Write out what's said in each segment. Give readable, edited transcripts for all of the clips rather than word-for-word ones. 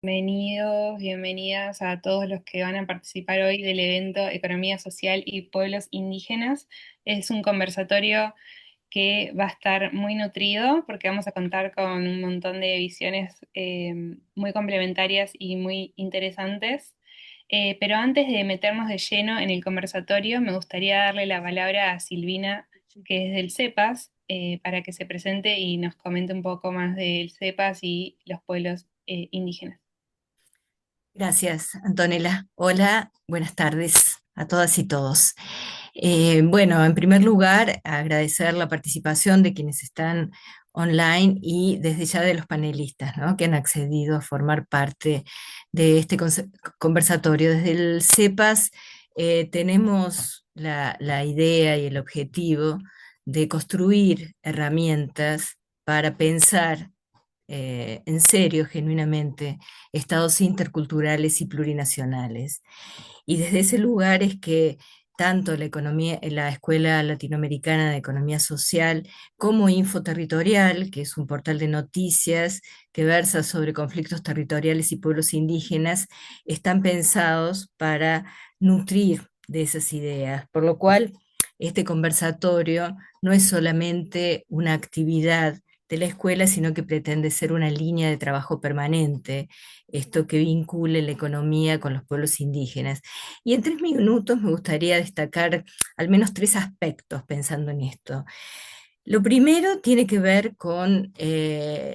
Bienvenidos, bienvenidas a todos los que van a participar hoy del evento Economía Social y Pueblos Indígenas. Es un conversatorio que va a estar muy nutrido porque vamos a contar con un montón de visiones muy complementarias y muy interesantes. Pero antes de meternos de lleno en el conversatorio, me gustaría darle la palabra a Silvina, que es del CEPAS, para que se presente y nos comente un poco más del CEPAS y los pueblos indígenas. Gracias, Antonella. Hola, buenas tardes a todas y todos. Bueno, en primer lugar, agradecer la participación de quienes están online y desde ya de los panelistas, ¿no?, que han accedido a formar parte de este conversatorio. Desde el CEPAS tenemos la idea y el objetivo de construir herramientas para pensar en serio, genuinamente, estados interculturales y plurinacionales. Y desde ese lugar es que tanto la economía, la Escuela Latinoamericana de Economía Social, como Infoterritorial, que es un portal de noticias que versa sobre conflictos territoriales y pueblos indígenas, están pensados para nutrir de esas ideas. Por lo cual, este conversatorio no es solamente una actividad de la escuela, sino que pretende ser una línea de trabajo permanente, esto que vincule la economía con los pueblos indígenas. Y en 3 minutos me gustaría destacar al menos 3 aspectos pensando en esto. Lo primero tiene que ver con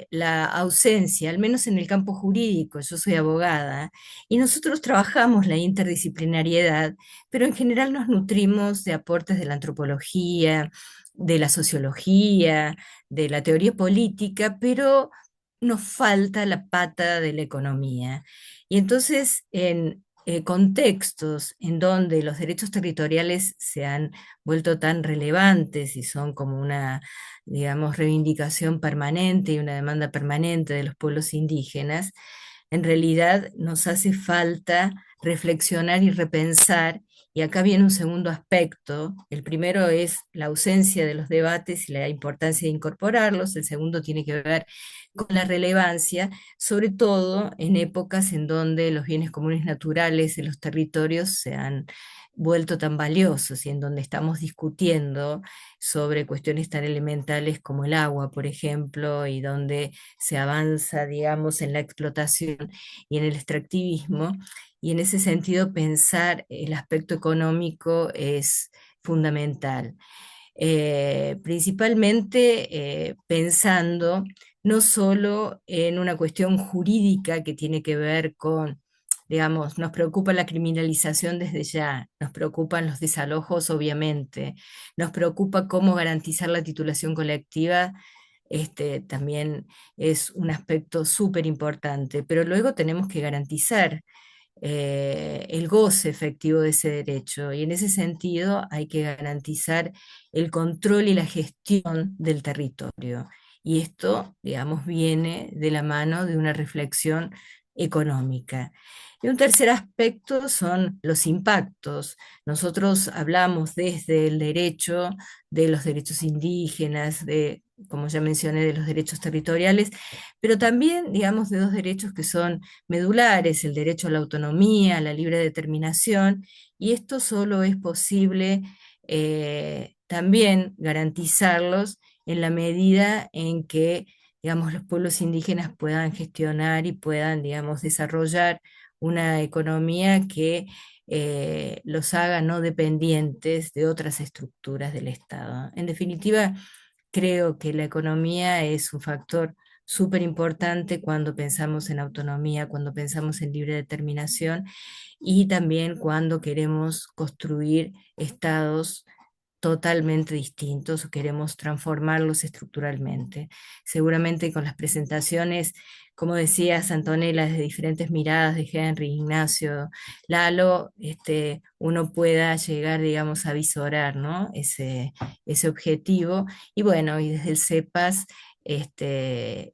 la ausencia, al menos en el campo jurídico. Yo soy abogada y nosotros trabajamos la interdisciplinariedad, pero en general nos nutrimos de aportes de la antropología, de la sociología, de la teoría política, pero nos falta la pata de la economía. Y entonces, en contextos en donde los derechos territoriales se han vuelto tan relevantes y son como una, digamos, reivindicación permanente y una demanda permanente de los pueblos indígenas, en realidad nos hace falta reflexionar y repensar. Y acá viene un segundo aspecto. El primero es la ausencia de los debates y la importancia de incorporarlos. El segundo tiene que ver con la relevancia, sobre todo en épocas en donde los bienes comunes naturales de los territorios se han vuelto tan valiosos y en donde estamos discutiendo sobre cuestiones tan elementales como el agua, por ejemplo, y donde se avanza, digamos, en la explotación y en el extractivismo. Y en ese sentido, pensar el aspecto económico es fundamental. Principalmente pensando no solo en una cuestión jurídica que tiene que ver con, digamos, nos preocupa la criminalización desde ya, nos preocupan los desalojos, obviamente, nos preocupa cómo garantizar la titulación colectiva. También es un aspecto súper importante, pero luego tenemos que garantizar el goce efectivo de ese derecho. Y en ese sentido hay que garantizar el control y la gestión del territorio. Y esto, digamos, viene de la mano de una reflexión económica. Y un tercer aspecto son los impactos. Nosotros hablamos desde el derecho, de los derechos indígenas, de, como ya mencioné, de los derechos territoriales, pero también, digamos, de 2 derechos que son medulares: el derecho a la autonomía, a la libre determinación, y esto solo es posible también garantizarlos en la medida en que, digamos, los pueblos indígenas puedan gestionar y puedan, digamos, desarrollar una economía que los haga no dependientes de otras estructuras del Estado. En definitiva, creo que la economía es un factor súper importante cuando pensamos en autonomía, cuando pensamos en libre determinación y también cuando queremos construir estados totalmente distintos o queremos transformarlos estructuralmente. Seguramente con las presentaciones, como decías, Antonella, desde diferentes miradas de Henry, Ignacio, Lalo, uno pueda llegar, digamos, a visorar, ¿no?, ese objetivo. Y bueno, y desde el CEPAS,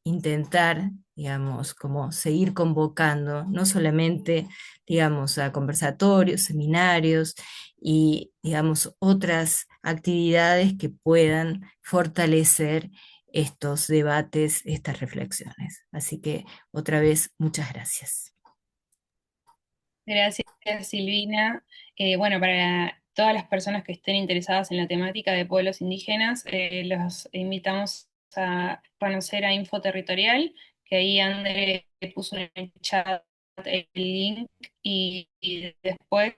intentar, digamos, como seguir convocando, no solamente, digamos, a conversatorios, seminarios y, digamos, otras actividades que puedan fortalecer estos debates, estas reflexiones. Así que otra vez, muchas gracias. Gracias, Silvina. Bueno, para todas las personas que estén interesadas en la temática de pueblos indígenas, los invitamos a conocer a Infoterritorial, que ahí André puso en el chat el link y después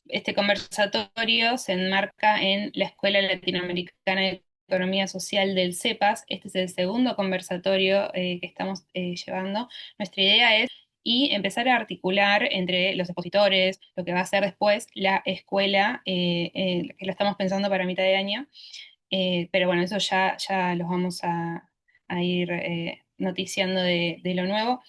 este conversatorio se enmarca en la Escuela Latinoamericana de Economía Social del CEPAS. Este es el segundo conversatorio que estamos llevando. Nuestra idea es y empezar a articular entre los expositores, lo que va a ser después la escuela, que lo estamos pensando para mitad de año, pero bueno, eso ya los vamos a ir noticiando de lo nuevo.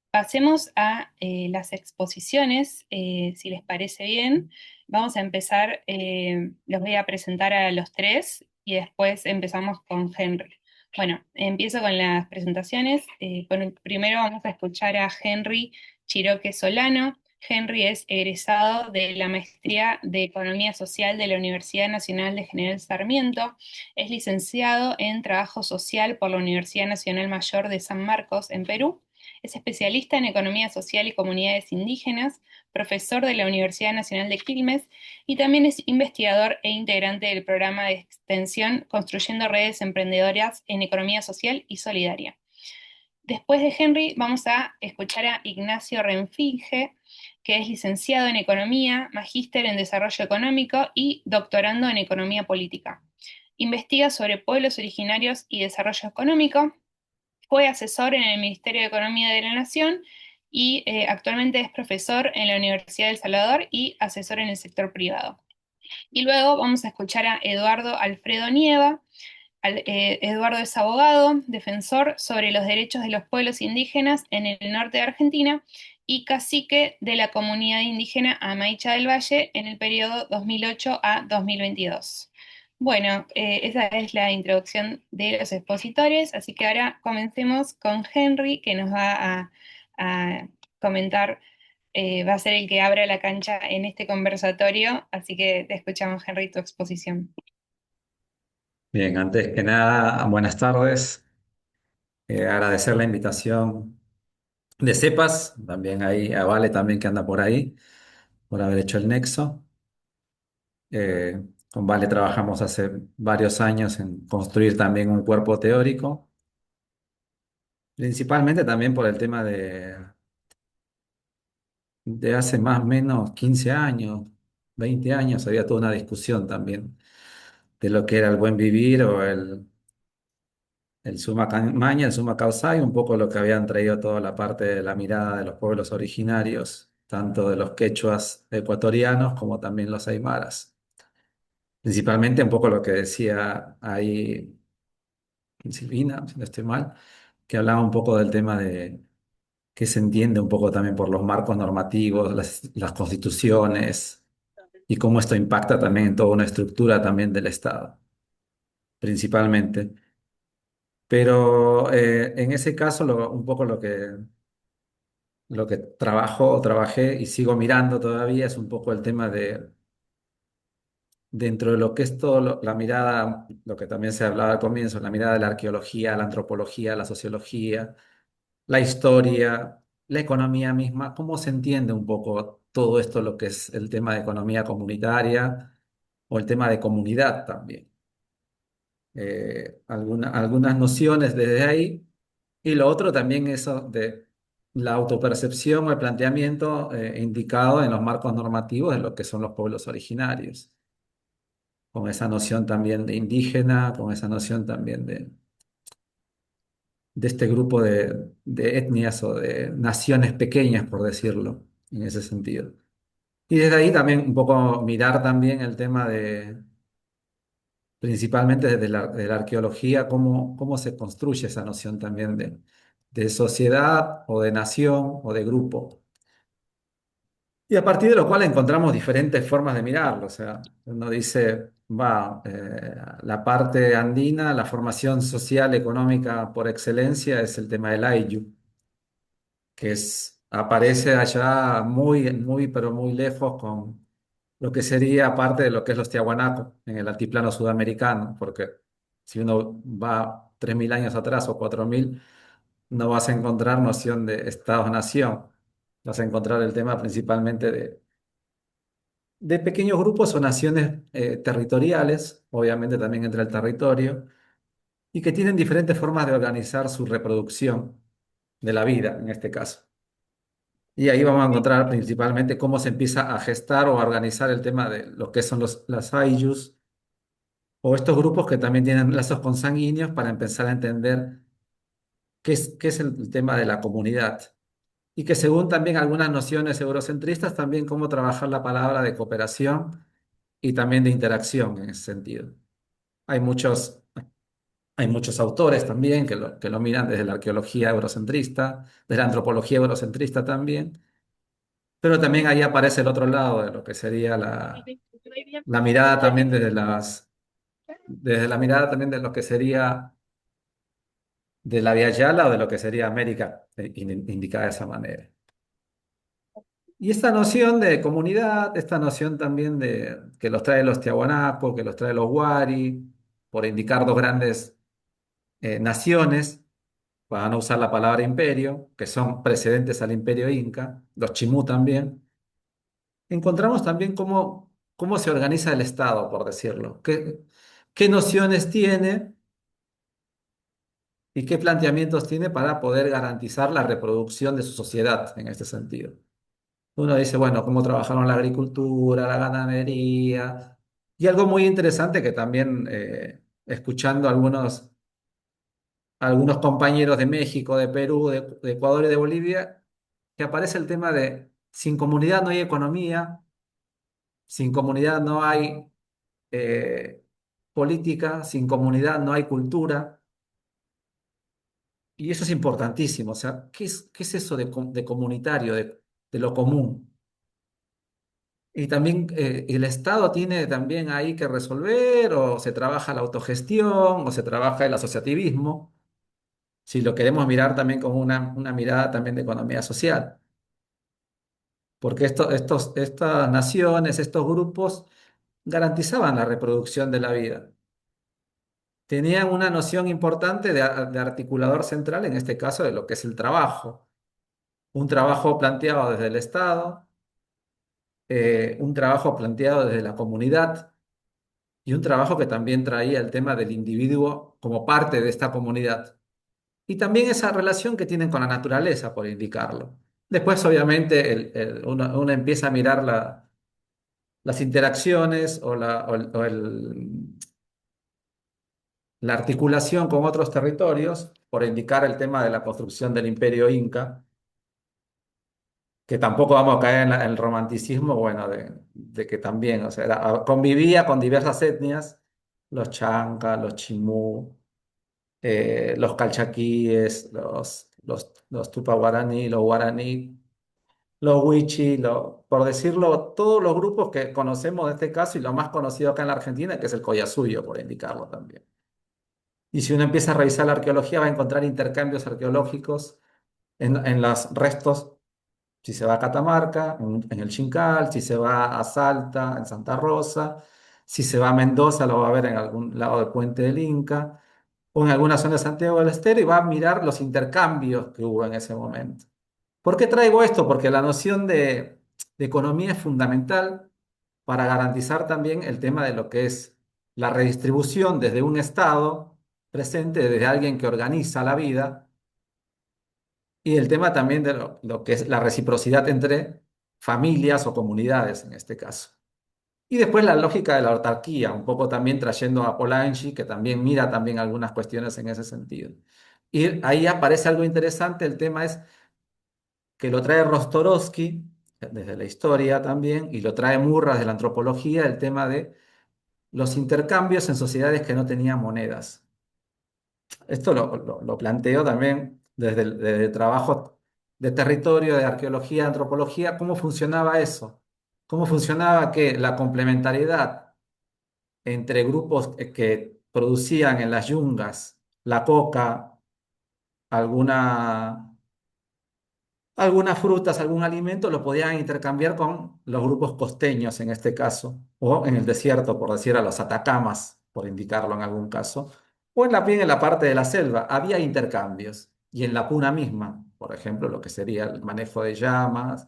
Pasemos a las exposiciones, si les parece bien. Vamos a empezar, los voy a presentar a los tres y después empezamos con Henry. Bueno, empiezo con las presentaciones. Primero vamos a escuchar a Henry Chiroque Solano. Henry es egresado de la Maestría de Economía Social de la Universidad Nacional de General Sarmiento. Es licenciado en Trabajo Social por la Universidad Nacional Mayor de San Marcos, en Perú. Es especialista en economía social y comunidades indígenas, profesor de la Universidad Nacional de Quilmes y también es investigador e integrante del programa de extensión Construyendo Redes Emprendedoras en Economía Social y Solidaria. Después de Henry vamos a escuchar a Ignacio Renfinge, que es licenciado en Economía, magíster en Desarrollo Económico y doctorando en Economía Política. Investiga sobre pueblos originarios y desarrollo económico. Fue asesor en el Ministerio de Economía de la Nación y actualmente es profesor en la Universidad del Salvador y asesor en el sector privado. Y luego vamos a escuchar a Eduardo Alfredo Nieva. Eduardo es abogado, defensor sobre los derechos de los pueblos indígenas en el norte de Argentina y cacique de la comunidad indígena Amaicha del Valle en el periodo 2008 a 2022. Bueno, esa es la introducción de los expositores, así que ahora comencemos con Henry, que nos va a comentar, va a ser el que abra la cancha en este conversatorio, así que te escuchamos, Henry, tu exposición. Bien, antes que nada, buenas tardes. Agradecer la invitación de Cepas, también ahí, a Vale también que anda por ahí, por haber hecho el nexo. Con Vale trabajamos hace varios años en construir también un cuerpo teórico, principalmente también por el tema de hace más o menos 15 años, 20 años, había toda una discusión también de lo que era el buen vivir o el summa maña, el summa causai, un poco lo que habían traído toda la parte de la mirada de los pueblos originarios, tanto de los quechuas ecuatorianos como también los aymaras. Principalmente un poco lo que decía ahí Silvina, si no estoy mal, que hablaba un poco del tema de que se entiende un poco también por los marcos normativos, las constituciones y cómo esto impacta también en toda una estructura también del Estado, principalmente. Pero en ese caso, un poco lo que trabajo o trabajé y sigo mirando todavía es un poco el tema de, dentro de lo que es todo la mirada, lo que también se hablaba al comienzo, la mirada de la arqueología, la antropología, la sociología, la historia, la economía misma, cómo se entiende un poco todo esto, lo que es el tema de economía comunitaria o el tema de comunidad también. Algunas nociones desde ahí. Y lo otro también eso de la autopercepción o el planteamiento indicado en los marcos normativos de lo que son los pueblos originarios, con esa noción también de indígena, con esa noción también de este grupo de etnias o de naciones pequeñas, por decirlo, en ese sentido. Y desde ahí también un poco mirar también el tema principalmente desde de la arqueología, cómo se construye esa noción también de sociedad o de nación o de grupo. Y a partir de lo cual encontramos diferentes formas de mirarlo. O sea, uno dice, va, la parte andina, la formación social, económica por excelencia es el tema del Ayllu, que aparece allá muy, muy, pero muy lejos con lo que sería parte de lo que es los Tiahuanaco en el altiplano sudamericano, porque Si uno va 3.000 años atrás o 4.000, no vas a encontrar noción de Estado-nación. Vas a encontrar el tema principalmente de pequeños grupos o naciones territoriales, obviamente también entre el territorio, y que tienen diferentes formas de organizar su reproducción de la vida, en este caso. Y ahí vamos a encontrar principalmente cómo se empieza a gestar o a organizar el tema de lo que son las Aylus, o estos grupos que también tienen lazos consanguíneos para empezar a entender qué es el tema de la comunidad. Y que según también algunas nociones eurocentristas, también cómo trabajar la palabra de cooperación y también de interacción en ese sentido. Hay muchos, hay muchos autores también que lo miran desde la arqueología eurocentrista, desde la antropología eurocentrista también, pero también ahí aparece el otro lado de lo que sería la mirada también desde la mirada también de lo que sería de la Via Yala o de lo que sería América, indicada de esa manera. Y esta noción de comunidad, esta noción también de que los trae los Tiahuanaco, que los trae los Wari, por indicar dos grandes naciones, para no usar la palabra imperio, que son precedentes al imperio inca, los Chimú también, encontramos también cómo se organiza el Estado, por decirlo, qué nociones tiene y qué planteamientos tiene para poder garantizar la reproducción de su sociedad en este sentido. Uno dice, bueno, cómo trabajaron la agricultura, la ganadería, y algo muy interesante que también escuchando algunos compañeros de México, de Perú, de Ecuador y de Bolivia, que aparece el tema de sin comunidad no hay economía, sin comunidad no hay eh, política, sin comunidad no hay cultura, y eso es importantísimo. O sea, ¿qué es eso de comunitario, de lo común? Y también el Estado tiene también ahí que resolver, o se trabaja la autogestión, o se trabaja el asociativismo, si lo queremos mirar también como una mirada también de economía social. Porque estas naciones, estos grupos garantizaban la reproducción de la vida. Tenían una noción importante de articulador central, en este caso de lo que es el trabajo. Un trabajo planteado desde el Estado, un trabajo planteado desde la comunidad y un trabajo que también traía el tema del individuo como parte de esta comunidad. Y también esa relación que tienen con la naturaleza, por indicarlo. Después, obviamente, uno empieza a mirar las interacciones la articulación con otros territorios, por indicar el tema de la construcción del imperio inca, que tampoco vamos a caer en el romanticismo, bueno, de que también, o sea, convivía con diversas etnias, los chancas, los chimú, los calchaquíes, los tupa guaraní, los guaraní, los wichi, por decirlo, todos los grupos que conocemos de este caso y lo más conocido acá en la Argentina, que es el Collasuyo, por indicarlo también. Y si uno empieza a revisar la arqueología, va a encontrar intercambios arqueológicos en los restos, si se va a Catamarca, en el Chincal, si se va a Salta, en Santa Rosa, si se va a Mendoza, lo va a ver en algún lado del Puente del Inca, o en alguna zona de Santiago del Estero, y va a mirar los intercambios que hubo en ese momento. ¿Por qué traigo esto? Porque la noción de economía es fundamental para garantizar también el tema de lo que es la redistribución desde un Estado presente, desde alguien que organiza la vida, y el tema también de lo que es la reciprocidad entre familias o comunidades en este caso. Y después la lógica de la autarquía, un poco también trayendo a Polanyi, que también mira también algunas cuestiones en ese sentido. Y ahí aparece algo interesante, el tema es que lo trae Rostorowski desde la historia también, y lo trae Murras de la antropología, el tema de los intercambios en sociedades que no tenían monedas. Esto lo planteo también desde el trabajo de territorio, de arqueología, de antropología, cómo funcionaba eso, cómo funcionaba que la complementariedad entre grupos que producían en las yungas la coca, alguna algunas frutas, algún alimento, lo podían intercambiar con los grupos costeños en este caso, o en el desierto, por decir a los atacamas, por indicarlo en algún caso, o bien en la parte de la selva, había intercambios. Y en la puna misma, por ejemplo, lo que sería el manejo de llamas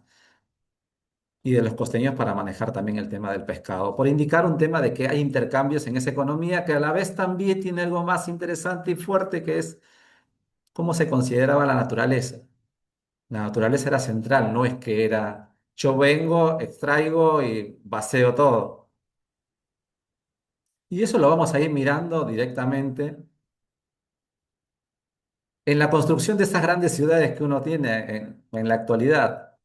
y de los costeños para manejar también el tema del pescado, por indicar un tema de que hay intercambios en esa economía que a la vez también tiene algo más interesante y fuerte que es cómo se consideraba la naturaleza. La naturaleza era central, no es que era yo vengo, extraigo y vacío todo. Y eso lo vamos a ir mirando directamente en la construcción de esas grandes ciudades que uno tiene en la actualidad.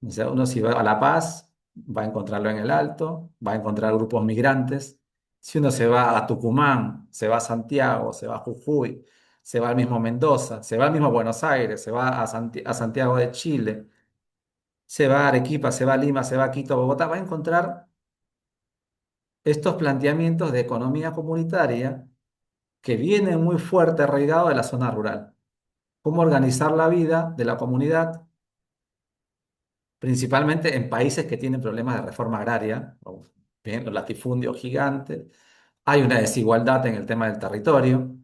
O sea, uno si va a La Paz, va a encontrarlo en el Alto, va a encontrar grupos migrantes. Si uno se va a Tucumán, se va a Santiago, se va a Jujuy, se va al mismo Mendoza, se va al mismo Buenos Aires, se va a Santiago de Chile, se va a Arequipa, se va a Lima, se va a Quito, Bogotá, va a encontrar estos planteamientos de economía comunitaria que vienen muy fuerte arraigados de la zona rural. Cómo organizar la vida de la comunidad, principalmente en países que tienen problemas de reforma agraria, o bien, los latifundios gigantes. Hay una desigualdad en el tema del territorio,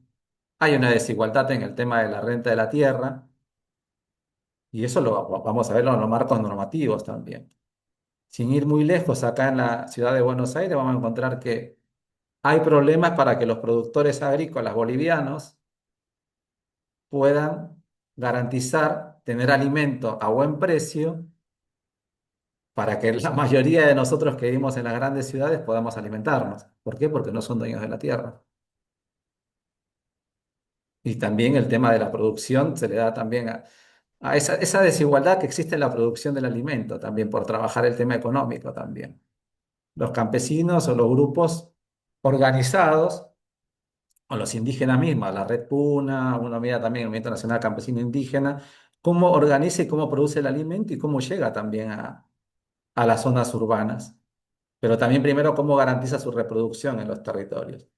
hay una desigualdad en el tema de la renta de la tierra, y eso lo vamos a verlo en los marcos normativos también. Sin ir muy lejos, acá en la ciudad de Buenos Aires vamos a encontrar que hay problemas para que los productores agrícolas bolivianos puedan garantizar tener alimento a buen precio para que la mayoría de nosotros que vivimos en las grandes ciudades podamos alimentarnos. ¿Por qué? Porque no son dueños de la tierra. Y también el tema de la producción se le da también a esa desigualdad que existe en la producción del alimento, también por trabajar el tema económico también. Los campesinos o los grupos organizados, o los indígenas mismos, la Red Puna, uno mira también el Movimiento Nacional Campesino Indígena, cómo organiza y cómo produce el alimento y cómo llega también a las zonas urbanas, pero también primero cómo garantiza su reproducción en los territorios.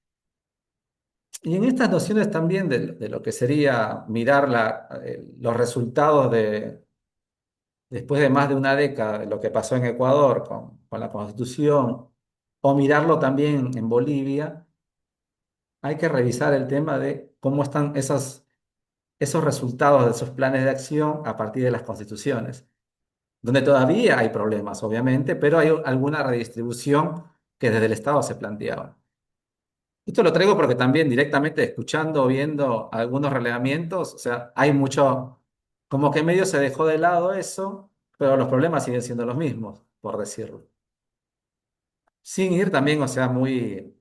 Y en estas nociones también de lo que sería mirar los resultados después de más de una década de lo que pasó en Ecuador con la Constitución, o mirarlo también en Bolivia, hay que revisar el tema de cómo están esos resultados de esos planes de acción a partir de las constituciones, donde todavía hay problemas, obviamente, pero hay alguna redistribución que desde el Estado se planteaba. Esto lo traigo porque también directamente escuchando, viendo algunos relevamientos, o sea, hay mucho, como que medio se dejó de lado eso, pero los problemas siguen siendo los mismos, por decirlo. Sin ir también, o sea, muy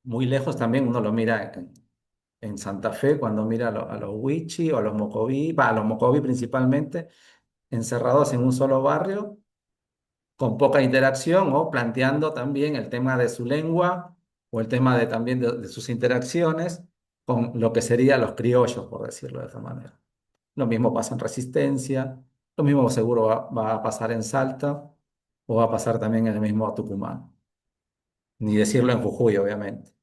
lejos también uno lo mira en Santa Fe, cuando mira a los Wichi o a los Mocoví, a los Mocoví principalmente, encerrados en un solo barrio, con poca interacción o planteando también el tema de su lengua o el tema también de sus interacciones con lo que serían los criollos, por decirlo de esa manera. Lo mismo pasa en Resistencia, lo mismo seguro va a pasar en Salta o va a pasar también en el mismo Tucumán, ni decirlo en Jujuy, obviamente.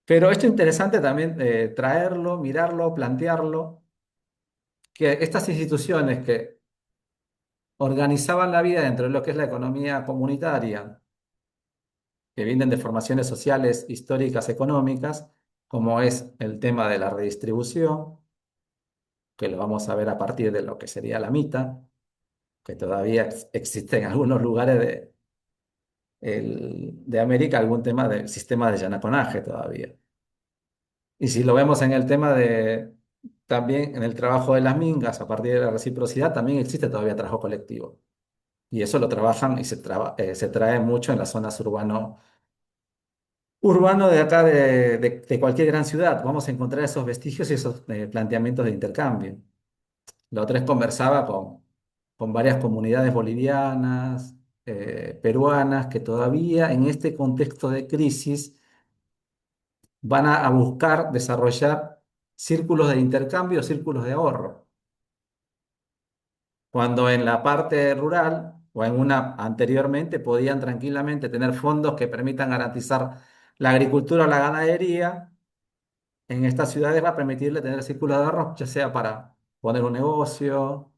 Pero esto es interesante también traerlo, mirarlo, plantearlo, que estas instituciones que organizaban la vida dentro de lo que es la economía comunitaria, que vienen de formaciones sociales, históricas, económicas, como es el tema de la redistribución, que lo vamos a ver a partir de lo que sería la mita, que todavía existe en algunos lugares de América algún tema del sistema de llanaconaje todavía. Y si lo vemos en el tema también en el trabajo de las mingas, a partir de la reciprocidad, también existe todavía trabajo colectivo. Y eso lo trabajan y se trae mucho en las zonas urbano de acá, de cualquier gran ciudad. Vamos a encontrar esos vestigios y esos planteamientos de intercambio. La otra vez conversaba con varias comunidades bolivianas, peruanas, que todavía en este contexto de crisis van a buscar desarrollar círculos de intercambio, círculos de ahorro. Cuando en la parte rural o en una anteriormente podían tranquilamente tener fondos que permitan garantizar la agricultura o la ganadería, en estas ciudades va a permitirle tener círculos de ahorro, ya sea para poner un negocio,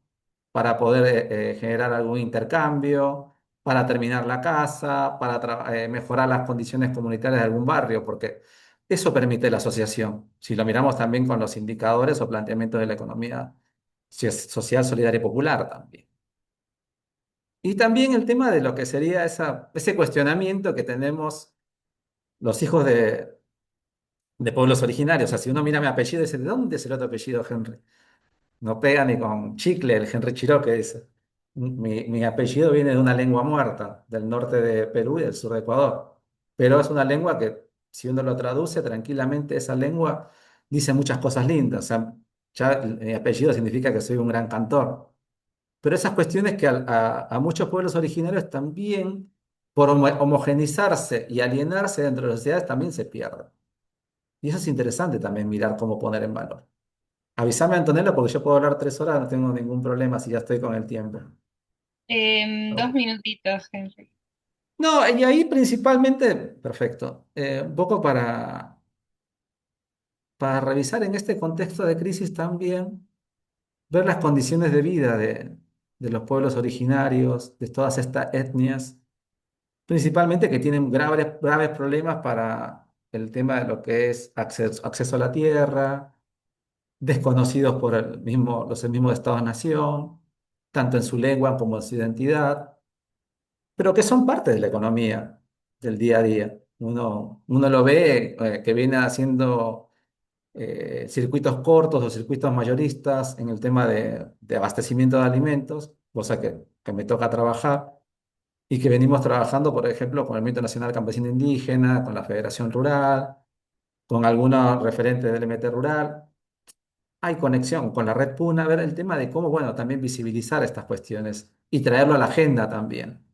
para poder generar algún intercambio, para terminar la casa, para mejorar las condiciones comunitarias de algún barrio, porque Eso permite la asociación. Si lo miramos también con los indicadores o planteamientos de la economía social, solidaria y popular también. Y también el tema de lo que sería ese cuestionamiento que tenemos los hijos de pueblos originarios. O sea, si uno mira mi apellido, dice, ¿de dónde es el otro apellido Henry? No pega ni con chicle el Henry Chiró que dice. Mi apellido viene de una lengua muerta, del norte de Perú y del sur de Ecuador. Pero es una lengua que, si uno lo traduce tranquilamente, esa lengua dice muchas cosas lindas. O sea, ya mi apellido significa que soy un gran cantor. Pero esas cuestiones que a muchos pueblos originarios también, por homogenizarse y alienarse dentro de las sociedades, también se pierden. Y eso es interesante también mirar cómo poner en valor. Avísame, Antonella, porque yo puedo hablar 3 horas, no tengo ningún problema si ya estoy con el tiempo. 2 minutitos, Henry. No, y ahí principalmente, perfecto, un poco para revisar en este contexto de crisis también, ver las condiciones de vida de los pueblos originarios, de todas estas etnias, principalmente que tienen graves problemas para el tema de lo que es acceso a la tierra, desconocidos por los mismos estados-nación, tanto en su lengua como en su identidad, pero que son parte de la economía del día a día. Uno lo ve que viene haciendo circuitos cortos o circuitos mayoristas en el tema de abastecimiento de alimentos, cosa que me toca trabajar y que venimos trabajando, por ejemplo, con el Movimiento Nacional Campesino Indígena, con la Federación Rural, con algunos referentes del MT Rural. Hay conexión con la red PUNA, ver el tema de cómo, bueno, también visibilizar estas cuestiones y traerlo a la agenda también.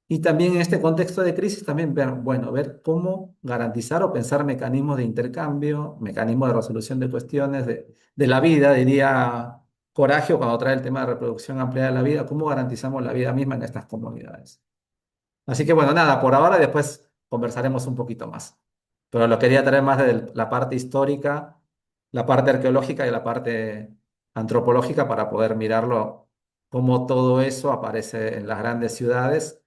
Y también en este contexto de crisis, también ver, bueno, ver cómo garantizar o pensar mecanismos de intercambio, mecanismos de resolución de cuestiones de la vida, diría Coragio cuando trae el tema de reproducción ampliada de la vida, cómo garantizamos la vida misma en estas comunidades. Así que bueno, nada, por ahora después conversaremos un poquito más. Pero lo quería traer más de la parte histórica, la parte arqueológica y la parte antropológica para poder mirarlo, cómo todo eso aparece en las grandes ciudades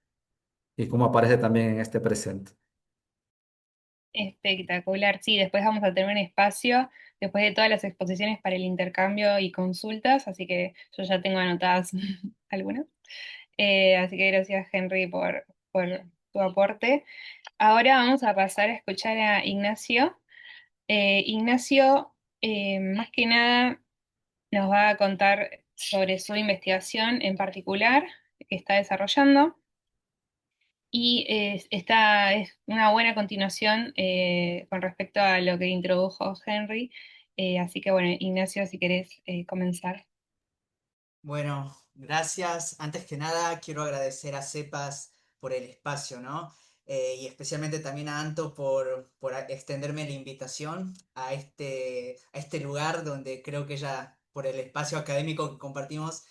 y cómo aparece también en este presente. Espectacular. Sí, después vamos a tener un espacio, después de todas las exposiciones para el intercambio y consultas, así que yo ya tengo anotadas algunas. Así que gracias, Henry, por tu aporte. Ahora vamos a pasar a escuchar a Ignacio. Ignacio, más que nada, nos va a contar sobre su investigación en particular que está desarrollando. Y esta es una buena continuación con respecto a lo que introdujo Henry. Así que bueno, Ignacio, si querés comenzar. Bueno, gracias. Antes que nada, quiero agradecer a Cepas por el espacio, ¿no? Y especialmente también a Anto por extenderme la invitación a este lugar donde creo que ella, por el espacio académico que compartimos,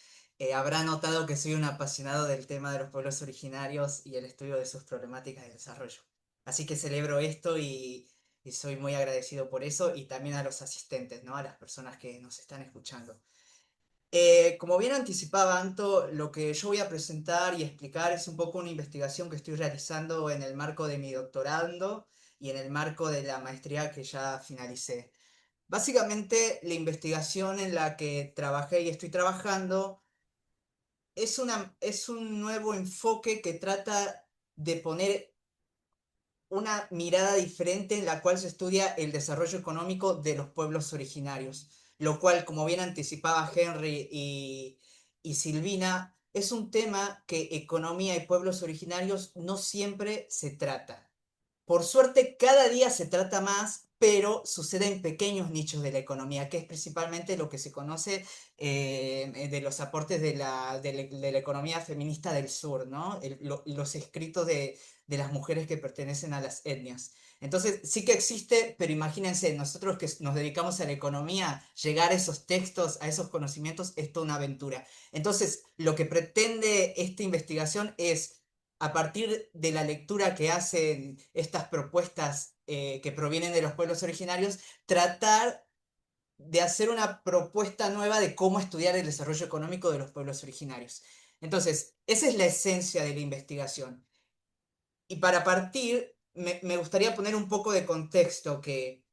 habrá notado que soy un apasionado del tema de los pueblos originarios y el estudio de sus problemáticas de desarrollo. Así que celebro esto y soy muy agradecido por eso y también a los asistentes, ¿no? A las personas que nos están escuchando. Como bien anticipaba Anto, lo que yo voy a presentar y explicar es un poco una investigación que estoy realizando en el marco de mi doctorando y en el marco de la maestría que ya finalicé. Básicamente, la investigación en la que trabajé y estoy trabajando es un nuevo enfoque que trata de poner una mirada diferente en la cual se estudia el desarrollo económico de los pueblos originarios, lo cual, como bien anticipaba Henry y Silvina, es un tema que economía y pueblos originarios no siempre se trata. Por suerte, cada día se trata más, pero sucede en pequeños nichos de la economía, que es principalmente lo que se conoce de los aportes de la economía feminista del sur, ¿no? Los escritos de las mujeres que pertenecen a las etnias. Entonces, sí que existe, pero imagínense, nosotros que nos dedicamos a la economía, llegar a esos textos, a esos conocimientos, es toda una aventura. Entonces, lo que pretende esta investigación es a partir de la lectura que hacen estas propuestas que provienen de los pueblos originarios, tratar de hacer una propuesta nueva de cómo estudiar el desarrollo económico de los pueblos originarios. Entonces, esa es la esencia de la investigación. Y para partir, me gustaría poner un poco de contexto, que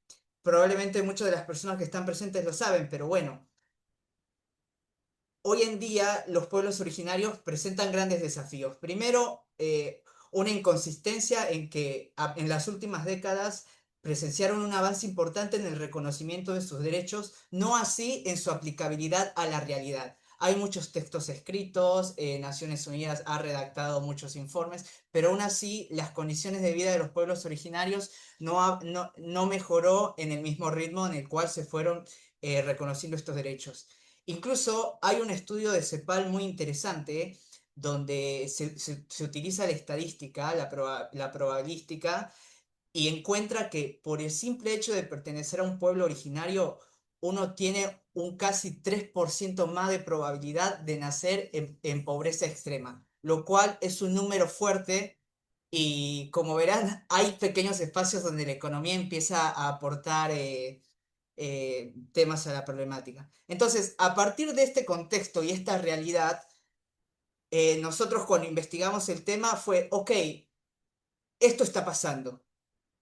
probablemente muchas de las personas que están presentes lo saben, pero bueno, hoy en día los pueblos originarios presentan grandes desafíos. Primero, una inconsistencia en que en las últimas décadas presenciaron un avance importante en el reconocimiento de sus derechos, no así en su aplicabilidad a la realidad. Hay muchos textos escritos, Naciones Unidas ha redactado muchos informes, pero aún así las condiciones de vida de los pueblos originarios no mejoró en el mismo ritmo en el cual se fueron reconociendo estos derechos. Incluso hay un estudio de CEPAL muy interesante donde se utiliza la estadística, la probabilística, y encuentra que por el simple hecho de pertenecer a un pueblo originario, uno tiene un casi 3% más de probabilidad de nacer en pobreza extrema, lo cual es un número fuerte y como verán, hay pequeños espacios donde la economía empieza a aportar temas a la problemática. Entonces, a partir de este contexto y esta realidad, nosotros cuando investigamos el tema fue, ok, esto está pasando,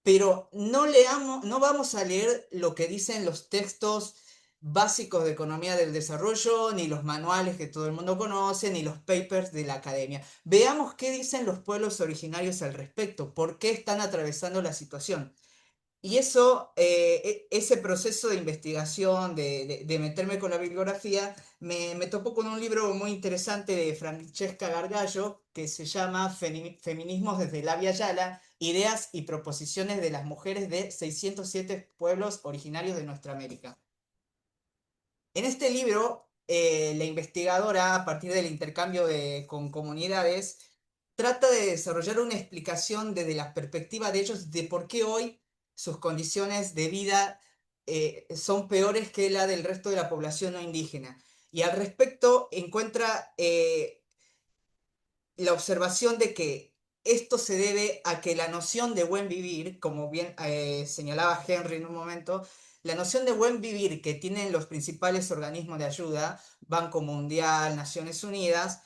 pero no vamos a leer lo que dicen los textos básicos de economía del desarrollo, ni los manuales que todo el mundo conoce, ni los papers de la academia. Veamos qué dicen los pueblos originarios al respecto, por qué están atravesando la situación. Y eso, ese proceso de investigación, de meterme con la bibliografía, me topó con un libro muy interesante de Francesca Gargallo que se llama Feminismos desde la Via Yala, ideas y proposiciones de las mujeres de 607 pueblos originarios de nuestra América. En este libro, la investigadora, a partir del intercambio con comunidades, trata de desarrollar una explicación desde la perspectiva de ellos de por qué hoy sus condiciones de vida son peores que la del resto de la población no indígena. Y al respecto encuentra la observación de que esto se debe a que la noción de buen vivir, como bien señalaba Henry en un momento, la noción de buen vivir que tienen los principales organismos de ayuda, Banco Mundial, Naciones Unidas,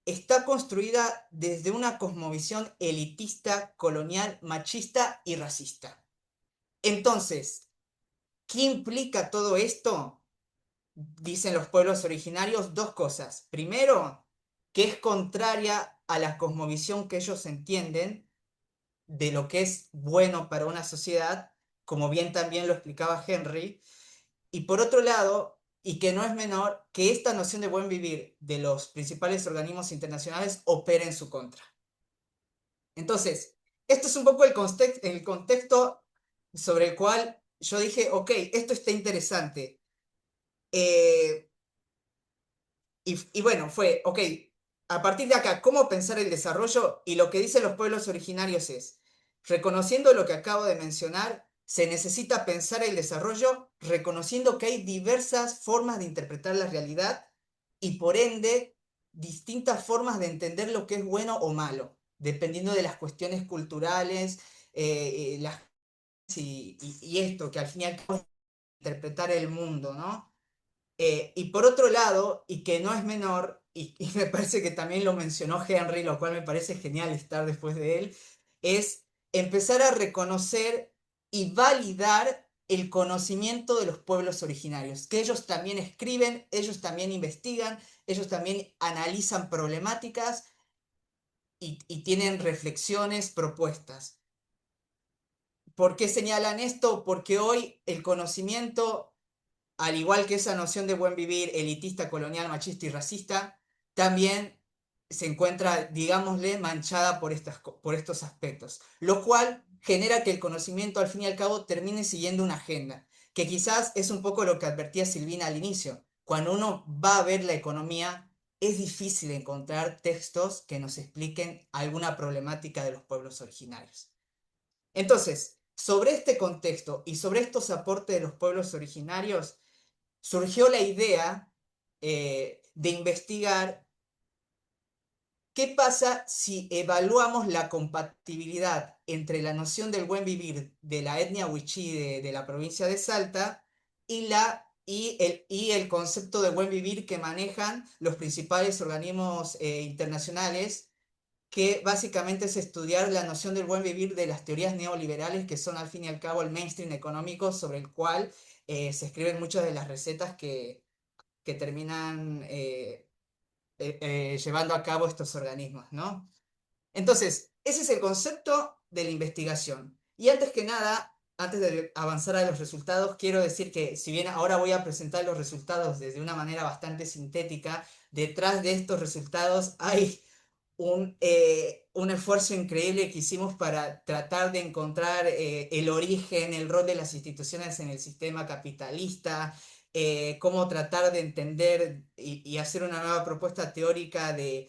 está construida desde una cosmovisión elitista, colonial, machista y racista. Entonces, ¿qué implica todo esto? Dicen los pueblos originarios dos cosas. Primero, que es contraria a la cosmovisión que ellos entienden de lo que es bueno para una sociedad, como bien también lo explicaba Henry. Y por otro lado, y que no es menor, que esta noción de buen vivir de los principales organismos internacionales opera en su contra. Entonces, esto es un poco el contexto sobre el cual yo dije, ok, esto está interesante. Y bueno, fue, ok, a partir de acá, ¿cómo pensar el desarrollo? Y lo que dicen los pueblos originarios es, reconociendo lo que acabo de mencionar, se necesita pensar el desarrollo reconociendo que hay diversas formas de interpretar la realidad y por ende distintas formas de entender lo que es bueno o malo, dependiendo de las cuestiones culturales, y esto, que al final interpretar el mundo, ¿no? Y por otro lado, y que no es menor, y me parece que también lo mencionó Henry, lo cual me parece genial estar después de él, es empezar a reconocer y validar el conocimiento de los pueblos originarios, que ellos también escriben, ellos también investigan, ellos también analizan problemáticas y tienen reflexiones, propuestas. ¿Por qué señalan esto? Porque hoy el conocimiento, al igual que esa noción de buen vivir elitista, colonial, machista y racista, también se encuentra, digámosle, manchada por estos aspectos, lo cual genera que el conocimiento al fin y al cabo termine siguiendo una agenda, que quizás es un poco lo que advertía Silvina al inicio. Cuando uno va a ver la economía, es difícil encontrar textos que nos expliquen alguna problemática de los pueblos originarios. Entonces, sobre este contexto y sobre estos aportes de los pueblos originarios, surgió la idea de investigar qué pasa si evaluamos la compatibilidad entre la noción del buen vivir de la etnia wichí de la provincia de Salta y el concepto de buen vivir que manejan los principales organismos internacionales que básicamente es estudiar la noción del buen vivir de las teorías neoliberales, que son al fin y al cabo el mainstream económico sobre el cual se escriben muchas de las recetas que terminan llevando a cabo estos organismos, ¿no? Entonces, ese es el concepto de la investigación. Y antes que nada, antes de avanzar a los resultados, quiero decir que si bien ahora voy a presentar los resultados desde una manera bastante sintética, detrás de estos resultados hay un esfuerzo increíble que hicimos para tratar de encontrar el origen, el rol de las instituciones en el sistema capitalista, cómo tratar de entender y hacer una nueva propuesta teórica de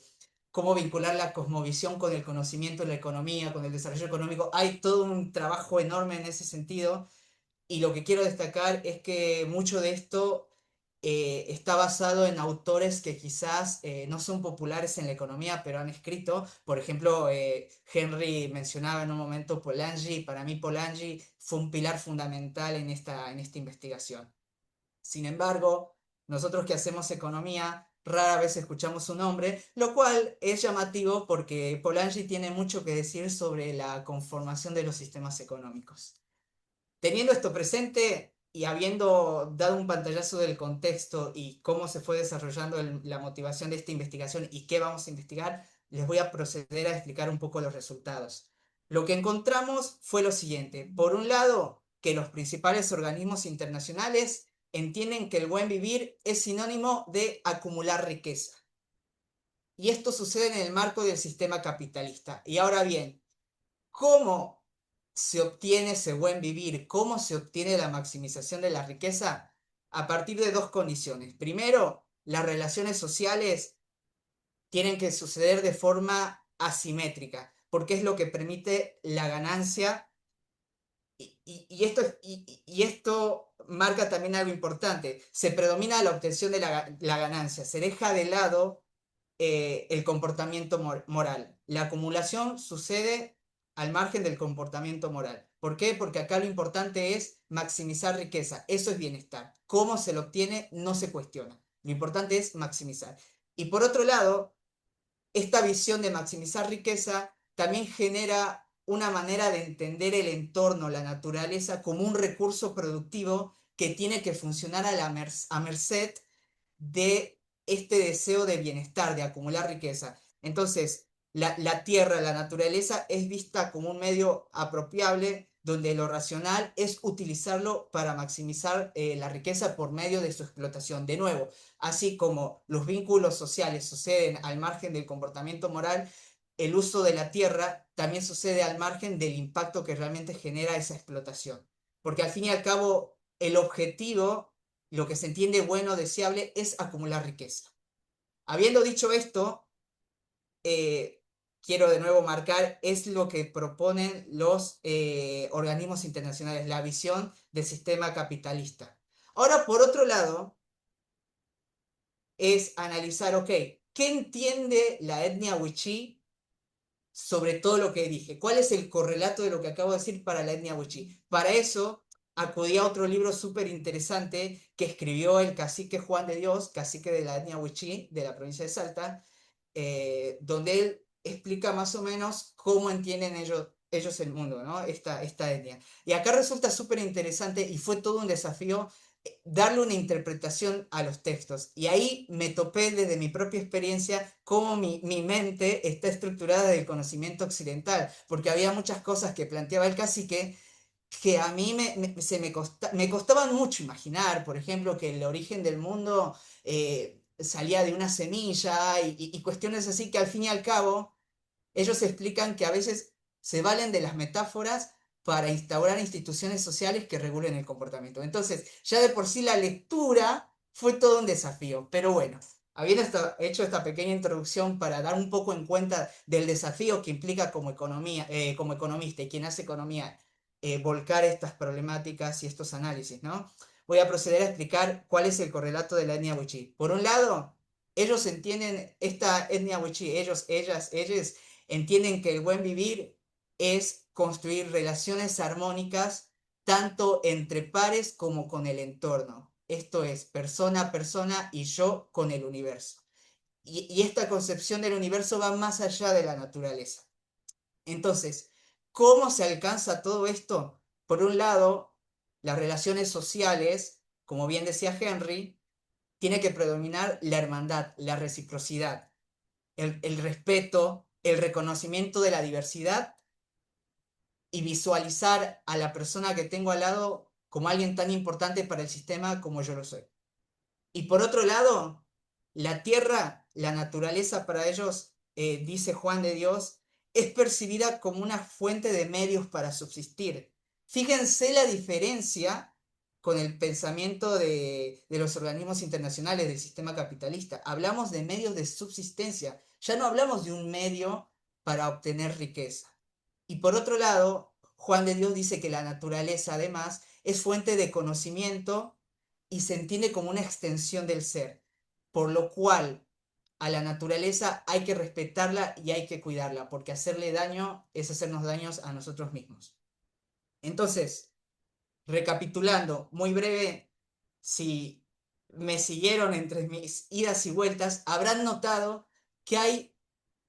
cómo vincular la cosmovisión con el conocimiento de la economía, con el desarrollo económico. Hay todo un trabajo enorme en ese sentido y lo que quiero destacar es que mucho de esto está basado en autores que quizás no son populares en la economía, pero han escrito. Por ejemplo, Henry mencionaba en un momento Polanyi. Para mí Polanyi fue un pilar fundamental en esta investigación. Sin embargo, nosotros que hacemos economía rara vez escuchamos su nombre, lo cual es llamativo porque Polanyi tiene mucho que decir sobre la conformación de los sistemas económicos. Teniendo esto presente y habiendo dado un pantallazo del contexto y cómo se fue desarrollando la motivación de esta investigación y qué vamos a investigar, les voy a proceder a explicar un poco los resultados. Lo que encontramos fue lo siguiente. Por un lado, que los principales organismos internacionales entienden que el buen vivir es sinónimo de acumular riqueza. Y esto sucede en el marco del sistema capitalista. Y ahora bien, ¿cómo se obtiene ese buen vivir? ¿Cómo se obtiene la maximización de la riqueza? A partir de dos condiciones. Primero, las relaciones sociales tienen que suceder de forma asimétrica, porque es lo que permite la ganancia. Y esto marca también algo importante. Se predomina la obtención de la ganancia, se deja de lado el comportamiento moral. La acumulación sucede al margen del comportamiento moral. ¿Por qué? Porque acá lo importante es maximizar riqueza. Eso es bienestar. Cómo se lo obtiene no se cuestiona. Lo importante es maximizar. Y por otro lado, esta visión de maximizar riqueza también genera una manera de entender el entorno, la naturaleza, como un recurso productivo que tiene que funcionar a merced de este deseo de bienestar, de acumular riqueza. Entonces, la tierra, la naturaleza, es vista como un medio apropiable donde lo racional es utilizarlo para maximizar la riqueza por medio de su explotación. De nuevo, así como los vínculos sociales suceden al margen del comportamiento moral, el uso de la tierra también sucede al margen del impacto que realmente genera esa explotación. Porque al fin y al cabo, el objetivo, lo que se entiende bueno, deseable, es acumular riqueza. Habiendo dicho esto, quiero de nuevo marcar, es lo que proponen los organismos internacionales, la visión del sistema capitalista. Ahora, por otro lado, es analizar, ok, ¿qué entiende la etnia wichí sobre todo lo que dije? ¿Cuál es el correlato de lo que acabo de decir para la etnia wichí? Para eso acudí a otro libro súper interesante que escribió el cacique Juan de Dios, cacique de la etnia wichí de la provincia de Salta, donde él explica más o menos cómo entienden ellos el mundo, ¿no? Esta etnia. Y acá resulta súper interesante y fue todo un desafío darle una interpretación a los textos. Y ahí me topé desde mi propia experiencia cómo mi mente está estructurada del conocimiento occidental, porque había muchas cosas que planteaba el cacique que a mí me costaban mucho imaginar. Por ejemplo, que el origen del mundo salía de una semilla y cuestiones así que al fin y al cabo ellos explican que a veces se valen de las metáforas para instaurar instituciones sociales que regulen el comportamiento. Entonces, ya de por sí la lectura fue todo un desafío, pero bueno, habiendo hecho esta pequeña introducción para dar un poco en cuenta del desafío que implica como como economista y quien hace economía, volcar estas problemáticas y estos análisis, ¿no? Voy a proceder a explicar cuál es el correlato de la etnia wichí. Por un lado, ellos entienden esta etnia wichí, ellas entienden que el buen vivir es construir relaciones armónicas tanto entre pares como con el entorno. Esto es persona a persona y yo con el universo. y esta concepción del universo va más allá de la naturaleza. Entonces, ¿cómo se alcanza todo esto? Por un lado, las relaciones sociales, como bien decía Henry, tiene que predominar la hermandad, la reciprocidad, el respeto, el reconocimiento de la diversidad y visualizar a la persona que tengo al lado como alguien tan importante para el sistema como yo lo soy. Y por otro lado, la tierra, la naturaleza para ellos, dice Juan de Dios, es percibida como una fuente de medios para subsistir. Fíjense la diferencia con el pensamiento de los organismos internacionales del sistema capitalista. Hablamos de medios de subsistencia, ya no hablamos de un medio para obtener riqueza. Y por otro lado, Juan de Dios dice que la naturaleza además es fuente de conocimiento y se entiende como una extensión del ser, por lo cual a la naturaleza hay que respetarla y hay que cuidarla, porque hacerle daño es hacernos daños a nosotros mismos. Entonces, recapitulando, muy breve, si me siguieron entre mis idas y vueltas, habrán notado que hay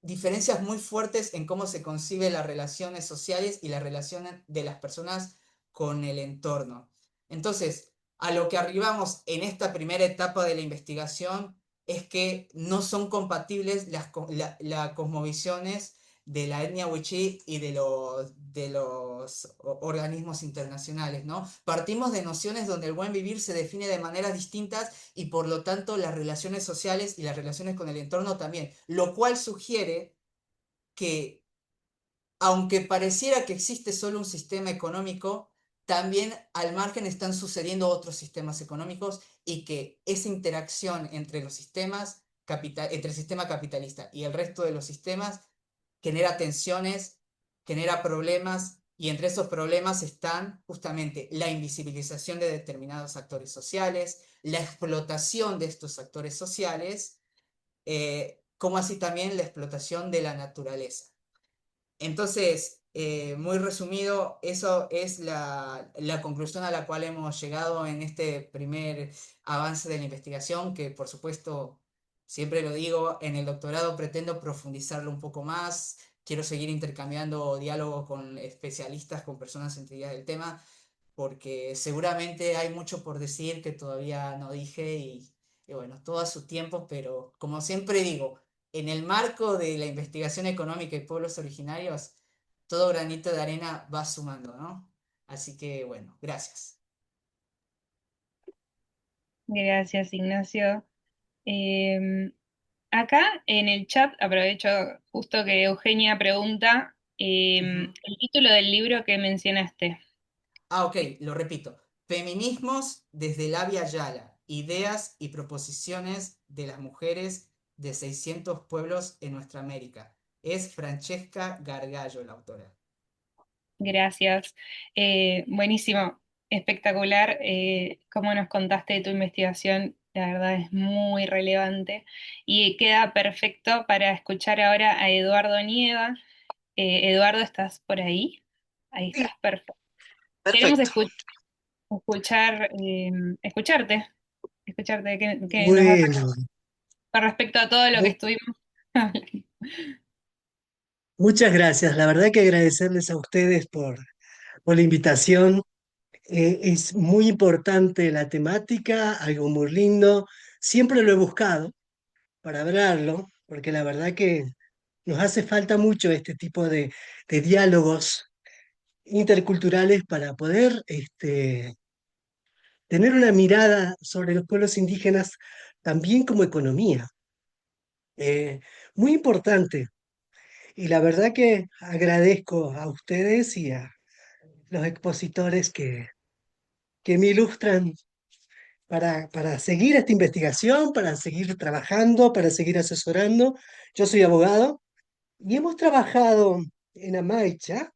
diferencias muy fuertes en cómo se conciben las relaciones sociales y las relaciones de las personas con el entorno. Entonces, a lo que arribamos en esta primera etapa de la investigación es que no son compatibles las cosmovisiones de la etnia wichí y de los organismos internacionales, ¿no? Partimos de nociones donde el buen vivir se define de maneras distintas y por lo tanto las relaciones sociales y las relaciones con el entorno también, lo cual sugiere que aunque pareciera que existe solo un sistema económico, también al margen están sucediendo otros sistemas económicos y que esa interacción entre los sistemas, entre el sistema capitalista y el resto de los sistemas genera tensiones, genera problemas y entre esos problemas están justamente la invisibilización de determinados actores sociales, la explotación de estos actores sociales, como así también la explotación de la naturaleza. Entonces, muy resumido, eso es la conclusión a la cual hemos llegado en este primer avance de la investigación, que por supuesto, siempre lo digo, en el doctorado pretendo profundizarlo un poco más, quiero seguir intercambiando diálogo con especialistas, con personas entendidas del tema, porque seguramente hay mucho por decir que todavía no dije y bueno, todo a su tiempo, pero como siempre digo, en el marco de la investigación económica y pueblos originarios, todo granito de arena va sumando, ¿no? Así que bueno, gracias. Gracias, Ignacio. Em, Acá en el chat aprovecho justo que Eugenia pregunta Ujú. el título del libro que mencionaste. Ok, lo repito. Feminismos desde la Via Yala, ideas y proposiciones de las mujeres de 600 pueblos en nuestra América. Es Francesca Gargallo la autora. Gracias. Buenísimo, espectacular. Cómo nos contaste de tu investigación, la verdad es muy relevante y queda perfecto para escuchar ahora a Eduardo Nieva. Eduardo, ¿estás por ahí? Ahí Sí, estás, perfecto. Queremos perfecto. escucharte que nos vas a Bueno, con respecto a todo lo que mu- estuvimos hablando. muchas gracias. La verdad que agradecerles a ustedes por la invitación. Es muy importante la temática, algo muy lindo. Siempre lo he buscado para hablarlo, porque la verdad que nos hace falta mucho este tipo de diálogos interculturales para poder tener una mirada sobre los pueblos indígenas también como economía. Eh, Muy importante. Y la verdad que agradezco a ustedes y a los expositores que me ilustran para seguir esta investigación, para seguir trabajando, para seguir asesorando. Yo soy abogado y hemos trabajado en Amaicha.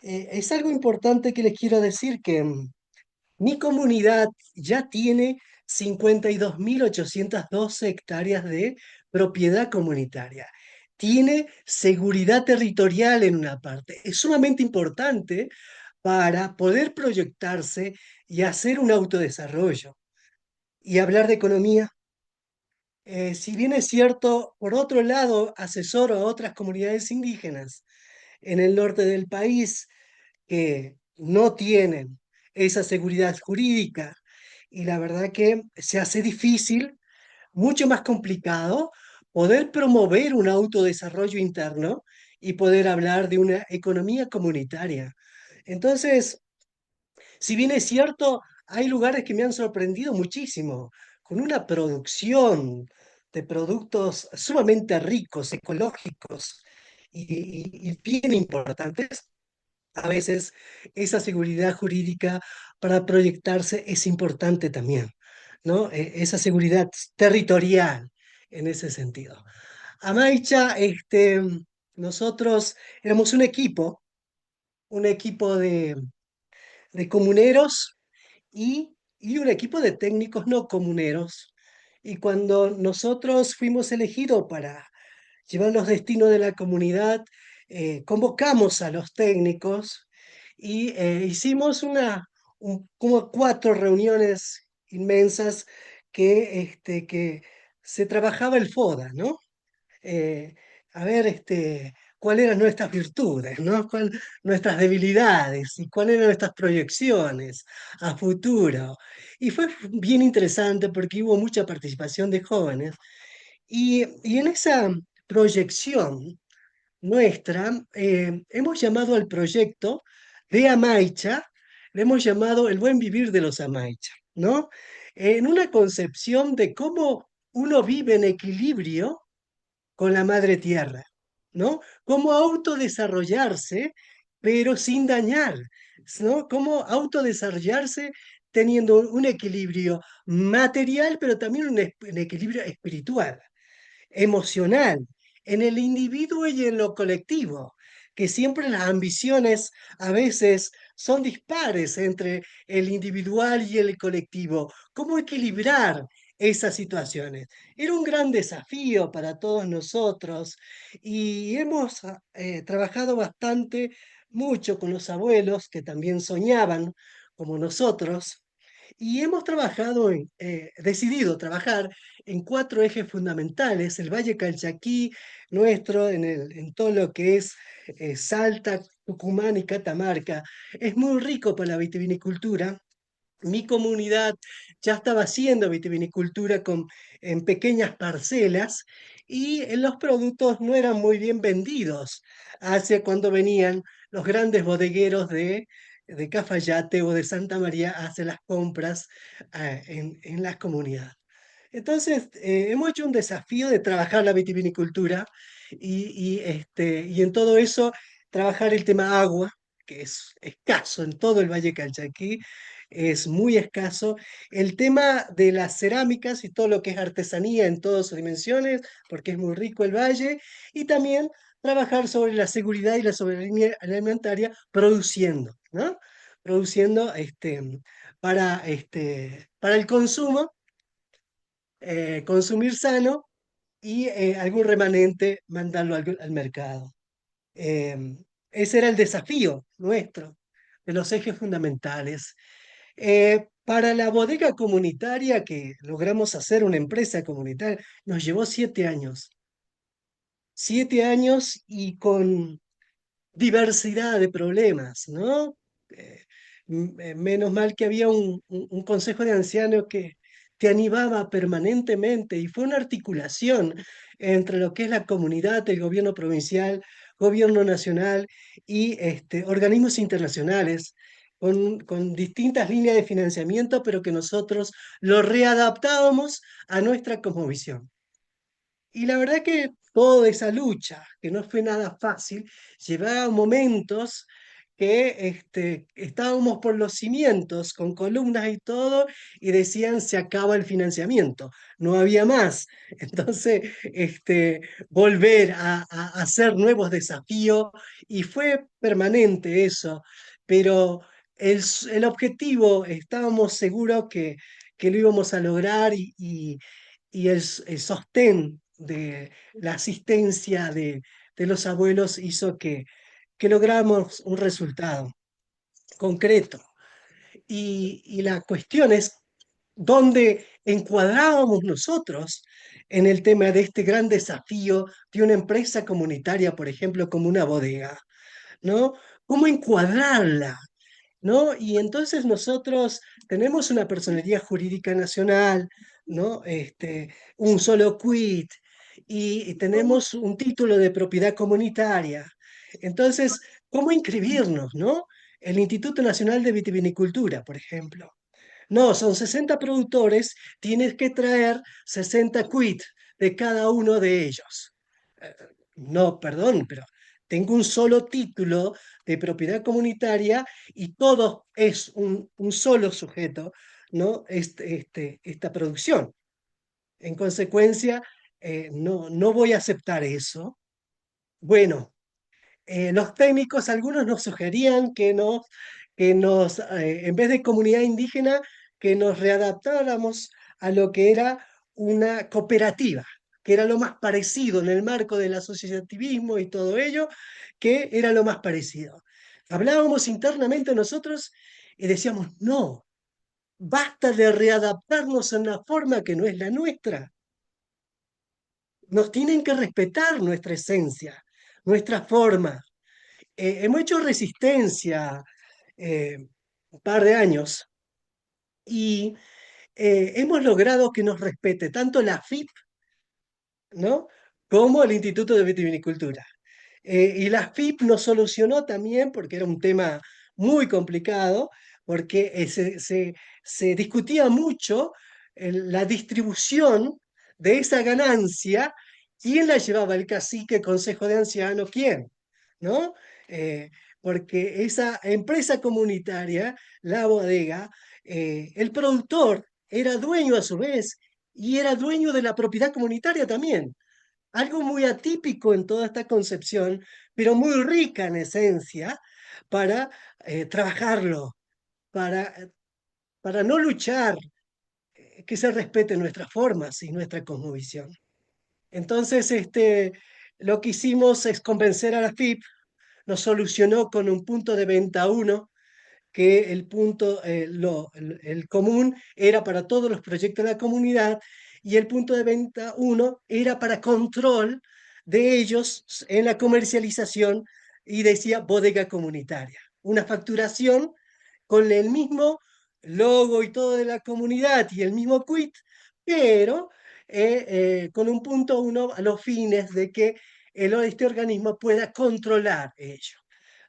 Es algo importante que les quiero decir que mi comunidad ya tiene 52.812 hectáreas de propiedad comunitaria. Tiene seguridad territorial en una parte. Es sumamente importante para poder proyectarse y hacer un autodesarrollo. Y hablar de economía Si bien es cierto, por otro lado, asesoro a otras comunidades indígenas en el norte del país que no tienen esa seguridad jurídica y la verdad que se hace difícil, mucho más complicado, poder promover un autodesarrollo interno y poder hablar de una economía comunitaria. Entonces, si bien es cierto, hay lugares que me han sorprendido muchísimo, con una producción de productos sumamente ricos, ecológicos y bien importantes. A veces esa seguridad jurídica para proyectarse es importante también, ¿no? Esa seguridad territorial en ese sentido. Amaicha, nosotros éramos un equipo de comuneros y un equipo de técnicos no comuneros. Y cuando nosotros fuimos elegidos para llevar los destinos de la comunidad, convocamos a los técnicos y hicimos como 4 reuniones inmensas que se trabajaba el FODA, ¿no? eh, a ver cuáles eran nuestras virtudes, ¿no? Nuestras debilidades y cuáles eran nuestras proyecciones a futuro. Y fue bien interesante porque hubo mucha participación de jóvenes y en esa proyección nuestra hemos llamado al proyecto de Amaicha, le hemos llamado el buen vivir de los Amaicha, ¿no? En una concepción de cómo uno vive en equilibrio con la madre tierra, ¿no? Cómo autodesarrollarse, pero sin dañar, ¿no? Cómo autodesarrollarse teniendo un equilibrio material, pero también un equilibrio espiritual, emocional, en el individuo y en lo colectivo, que siempre las ambiciones a veces son dispares entre el individual y el colectivo. ¿Cómo equilibrar esas situaciones? Era un gran desafío para todos nosotros y hemos trabajado bastante, mucho con los abuelos que también soñaban como nosotros. Y hemos decidido trabajar en 4 ejes fundamentales, el Valle Calchaquí nuestro, en todo lo que es Salta, Tucumán y Catamarca. Es muy rico para la vitivinicultura. Mi comunidad ya estaba haciendo vitivinicultura en pequeñas parcelas y los productos no eran muy bien vendidos hacia cuando venían los grandes bodegueros de Cafayate o de Santa María a hacer las compras en las comunidades. Entonces, hemos hecho un desafío de trabajar la vitivinicultura y en todo eso trabajar el tema agua, que es escaso en todo el Valle Calchaquí, es muy escaso. El tema de las cerámicas y todo lo que es artesanía en todas sus dimensiones, porque es muy rico el valle, y también trabajar sobre la seguridad y la soberanía alimentaria produciendo, ¿no? Produciendo para el consumo, consumir sano y algún remanente mandarlo al mercado. Eh, Ese era el desafío nuestro, de los ejes fundamentales. Para la bodega comunitaria que logramos hacer una empresa comunitaria, nos llevó 7 años. 7 años y con diversidad de problemas, ¿no? Eh, Menos mal que había un consejo de ancianos que te animaba permanentemente y fue una articulación entre lo que es la comunidad, el gobierno provincial, gobierno nacional y organismos internacionales con distintas líneas de financiamiento, pero que nosotros lo readaptábamos a nuestra cosmovisión. Y la verdad que toda esa lucha, que no fue nada fácil, llevaba momentos que estábamos por los cimientos, con columnas y todo, y decían se acaba el financiamiento, no había más. Entonces, volver a hacer nuevos desafíos, y fue permanente eso, pero el objetivo estábamos seguros que lo íbamos a lograr y el sostén de la asistencia de los abuelos hizo que logramos un resultado concreto. Y la cuestión es dónde encuadrábamos nosotros en el tema de este gran desafío de una empresa comunitaria, por ejemplo, como una bodega, ¿no? ¿Cómo encuadrarla? ¿No? Y entonces nosotros tenemos una personería jurídica nacional, ¿no? Un solo quit y tenemos un título de propiedad comunitaria. Entonces, ¿cómo inscribirnos, no? El Instituto Nacional de Vitivinicultura, por ejemplo. No, son 60 productores, tienes que traer 60 quit de cada uno de ellos. Eh, No, perdón, pero tengo un solo título de propiedad comunitaria y todo es un solo sujeto, ¿no? Esta producción. En consecuencia, no voy a aceptar eso. Bueno, los técnicos, algunos nos sugerían en vez de comunidad indígena, que nos readaptáramos a lo que era una cooperativa, que era lo más parecido en el marco del asociativismo y todo ello, que era lo más parecido. Hablábamos internamente nosotros y decíamos, no, basta de readaptarnos a una forma que no es la nuestra. Nos tienen que respetar nuestra esencia, nuestra forma. Hemos hecho resistencia un par de años y hemos logrado que nos respete tanto la FIP, ¿no? como el Instituto de Vitivinicultura. Y la FIP nos solucionó también, porque era un tema muy complicado, porque se discutía mucho la distribución de esa ganancia, quién la llevaba, el cacique, el consejo de ancianos, quién, ¿no? Eh, Porque esa empresa comunitaria, la bodega, el productor era dueño a su vez y era dueño de la propiedad comunitaria también. Algo muy atípico en toda esta concepción, pero muy rica en esencia para trabajarlo, para, para no luchar, que se respeten nuestras formas y nuestra cosmovisión. Entonces, lo que hicimos es convencer a la FIP, nos solucionó con un punto de venta uno que el punto, el común era para todos los proyectos de la comunidad y el punto de venta uno era para control de ellos en la comercialización y decía bodega comunitaria. Una facturación con el mismo logo y todo de la comunidad y el mismo quit, pero con un punto uno a los fines de que este organismo pueda controlar ello.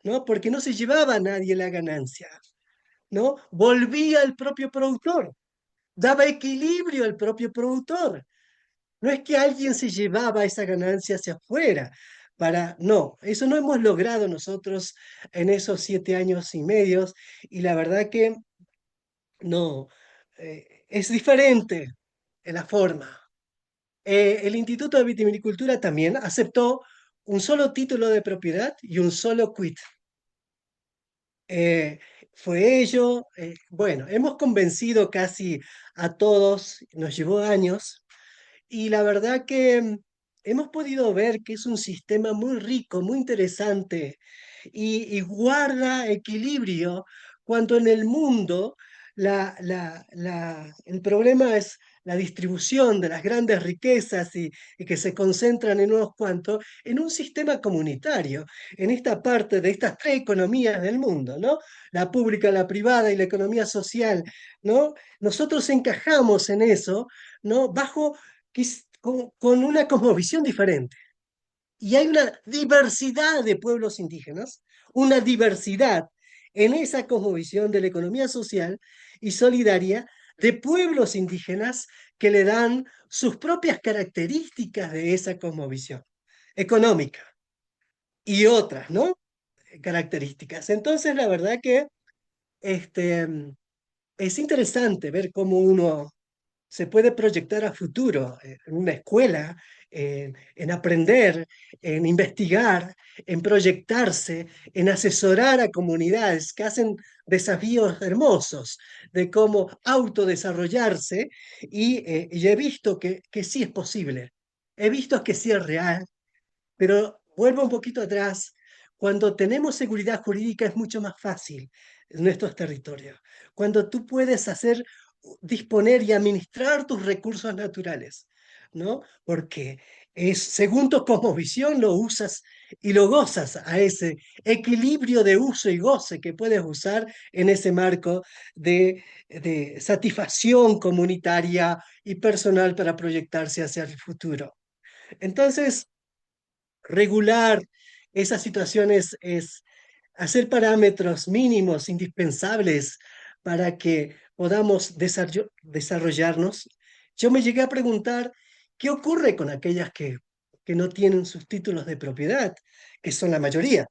¿No? Porque no se llevaba a nadie la ganancia, ¿no? Volvía el propio productor, daba equilibrio al propio productor. No es que alguien se llevaba esa ganancia hacia afuera, no, eso no hemos logrado nosotros en esos 7 años y medio, y la verdad que no, es diferente en la forma. El Instituto de Vitivinicultura también aceptó un solo título de propiedad y un solo quit. Eh, Fue ello, bueno, hemos convencido casi a todos, nos llevó años, y la verdad que hemos podido ver que es un sistema muy rico, muy interesante, y guarda equilibrio cuando en el mundo el problema es la distribución de las grandes riquezas y que se concentran en unos cuantos, en un sistema comunitario, en esta parte de estas tres economías del mundo, ¿no? La pública, la privada y la economía social, ¿no? Nosotros encajamos en eso, ¿no? Con una cosmovisión diferente. Y hay una diversidad de pueblos indígenas, una diversidad en esa cosmovisión de la economía social y solidaria de pueblos indígenas que le dan sus propias características de esa cosmovisión económica y otras, ¿no? Características. Entonces, la verdad que este, es interesante ver cómo uno se puede proyectar a futuro en una escuela, en aprender, en investigar, en proyectarse, en asesorar a comunidades que hacen desafíos hermosos de cómo autodesarrollarse y he visto que sí es posible, he visto que sí es real, pero vuelvo un poquito atrás. Cuando tenemos seguridad jurídica es mucho más fácil en nuestros territorios. Cuando tú puedes disponer y administrar tus recursos naturales. ¿no? Porque según tu cosmovisión lo usas y lo gozas a ese equilibrio de uso y goce que puedes usar en ese marco de satisfacción comunitaria y personal para proyectarse hacia el futuro. Entonces, regular esas situaciones es hacer parámetros mínimos indispensables para que podamos desarrollarnos. Yo me llegué a preguntar qué ocurre con aquellas que no tienen sus títulos de propiedad, que son la mayoría,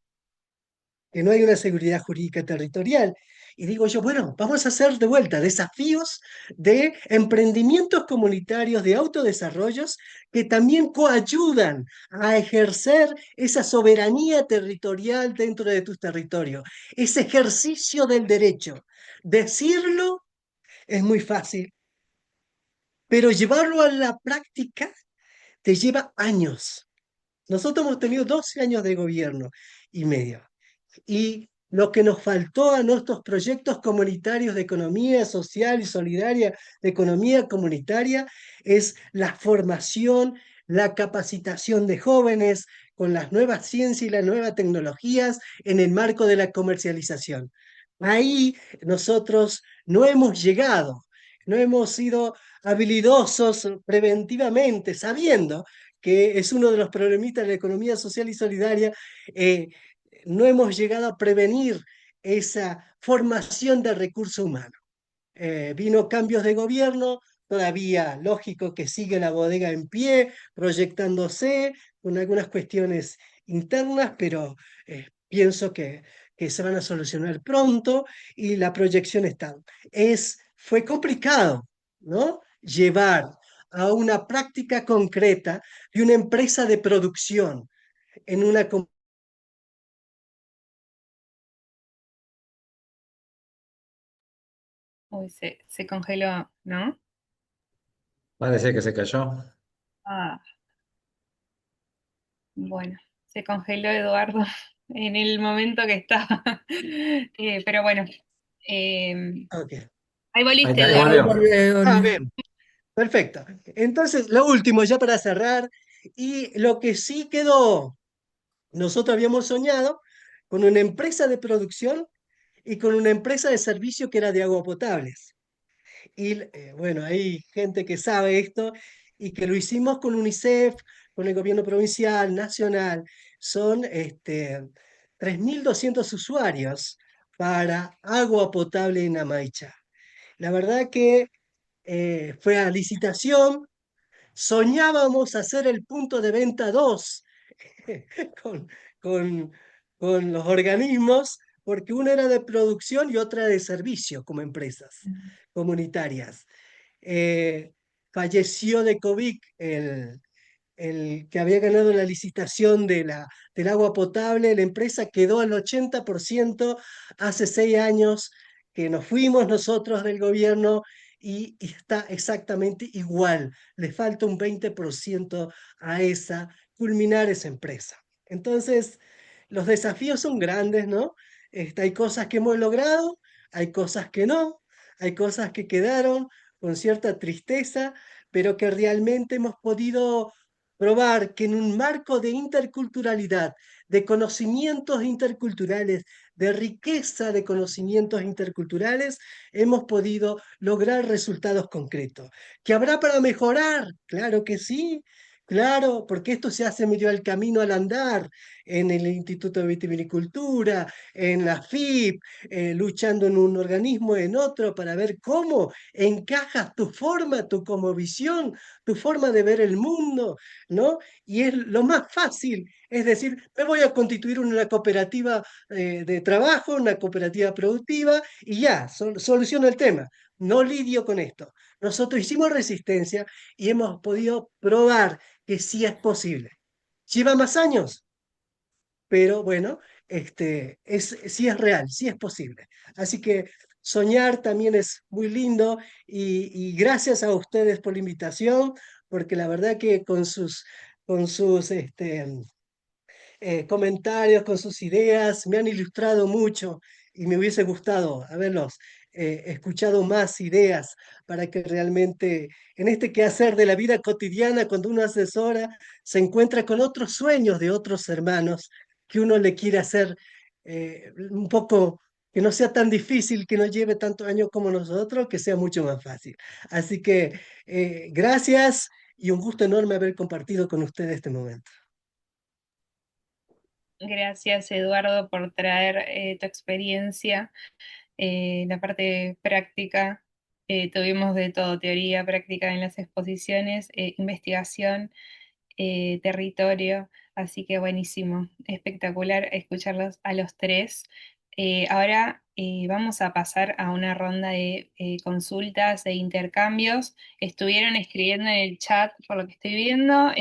que no hay una seguridad jurídica territorial. Y digo yo, bueno, vamos a hacer de vuelta desafíos de emprendimientos comunitarios, de autodesarrollos, que también coayudan a ejercer esa soberanía territorial dentro de tu territorio, ese ejercicio del derecho. Decirlo es muy fácil, pero llevarlo a la práctica te lleva años. Nosotros hemos tenido 12 años de gobierno y medio. Y lo que nos faltó a nuestros proyectos comunitarios de economía social y solidaria, de economía comunitaria, es la formación, la capacitación de jóvenes con las nuevas ciencias y las nuevas tecnologías en el marco de la comercialización. Ahí nosotros no hemos llegado, no hemos sido habilidosos preventivamente, sabiendo que es uno de los problemitas de la economía social y solidaria. No hemos llegado a prevenir esa formación del recurso humano. Vino cambios de gobierno, todavía lógico que sigue la bodega en pie, proyectándose con algunas cuestiones internas, pero pienso que se van a solucionar pronto y la proyección está. Fue complicado, ¿no? Llevar a una práctica concreta de una empresa de producción en una Uy, se congeló, ¿no? Parece que se cayó. Ah, bueno, se congeló Eduardo en el momento que estaba. Pero bueno, Ok. ahí Ahí, volviste, ahí Eduardo. volvió. Bien, perfecto. Entonces, lo último, ya para cerrar, y lo que sí quedó, nosotros habíamos soñado con una empresa de producción y con una empresa de servicio que era de agua potables. Y bueno, hay gente que sabe esto y que lo hicimos con UNICEF, con el gobierno provincial, nacional. Son 3.200 usuarios para agua potable en Amaicha. La verdad que fue a licitación, soñábamos hacer el punto de venta 2 con, con, con los organismos, porque una era de producción y otra de servicio como empresas comunitarias. Eh, Falleció de COVID el que había ganado la licitación del agua potable, la empresa quedó al 80% hace 6 años que nos fuimos nosotros del gobierno y está exactamente igual. Le falta un 20% a culminar esa empresa. Entonces, los desafíos son grandes, ¿no? Hay cosas que hemos logrado, hay cosas que no, hay cosas que quedaron con cierta tristeza, pero que realmente hemos podido probar que en un marco de interculturalidad, de conocimientos interculturales, de riqueza de conocimientos interculturales, hemos podido lograr resultados concretos. ¿Que habrá para mejorar? Claro que sí. Claro, porque esto se hace medio al camino al andar en el Instituto de Vitivinicultura, en la FIP, luchando en un organismo, en otro, para ver cómo encajas tu forma, tu visión, tu forma de ver el mundo, ¿no? Y es lo más fácil, es decir, me voy a constituir una cooperativa de trabajo, una cooperativa productiva y ya, soluciono el tema. No lidio con esto. Nosotros hicimos resistencia y hemos podido probar que sí es posible. ¿Lleva más años? Pero bueno, sí es real, sí es posible. Así que soñar también es muy lindo y gracias a ustedes por la invitación, porque la verdad que con sus comentarios, con sus ideas, me han ilustrado mucho y me hubiese gustado haberlos escuchado más ideas para que realmente en este quehacer de la vida cotidiana, cuando uno asesora, se encuentra con otros sueños de otros hermanos que uno le quiere hacer un poco, que no sea tan difícil, que no lleve tantos años como nosotros, que sea mucho más fácil. Así que gracias y un gusto enorme haber compartido con ustedes este momento. Gracias, Eduardo, por traer tu experiencia, la parte práctica. Tuvimos de todo, teoría, práctica en las exposiciones, investigación, territorio, así que buenísimo, espectacular escucharlos a los tres. Ahora vamos a pasar a una ronda de consultas e intercambios. Estuvieron escribiendo en el chat, por lo que estoy viendo.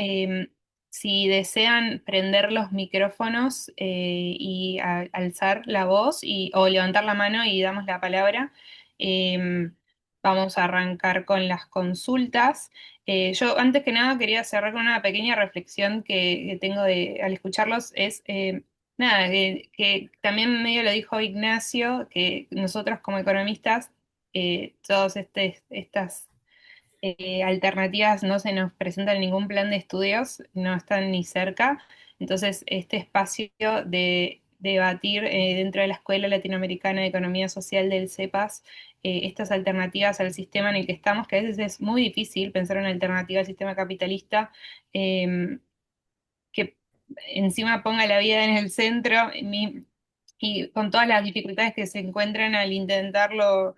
Si desean prender los micrófonos y alzar la voz o levantar la mano y damos la palabra, vamos a arrancar con las consultas. Yo antes que nada quería cerrar con una pequeña reflexión que tengo al escucharlos, es nada, que también medio lo dijo Ignacio, que nosotros como economistas, todas estas alternativas no se nos presentan en ningún plan de estudios, no están ni cerca. Entonces, este espacio de debatir dentro de la Escuela Latinoamericana de Economía Social del CEPAS, estas alternativas al sistema en el que estamos, que a veces es muy difícil pensar en una alternativa al sistema capitalista, que encima ponga la vida en el centro, y con todas las dificultades que se encuentran al intentarlo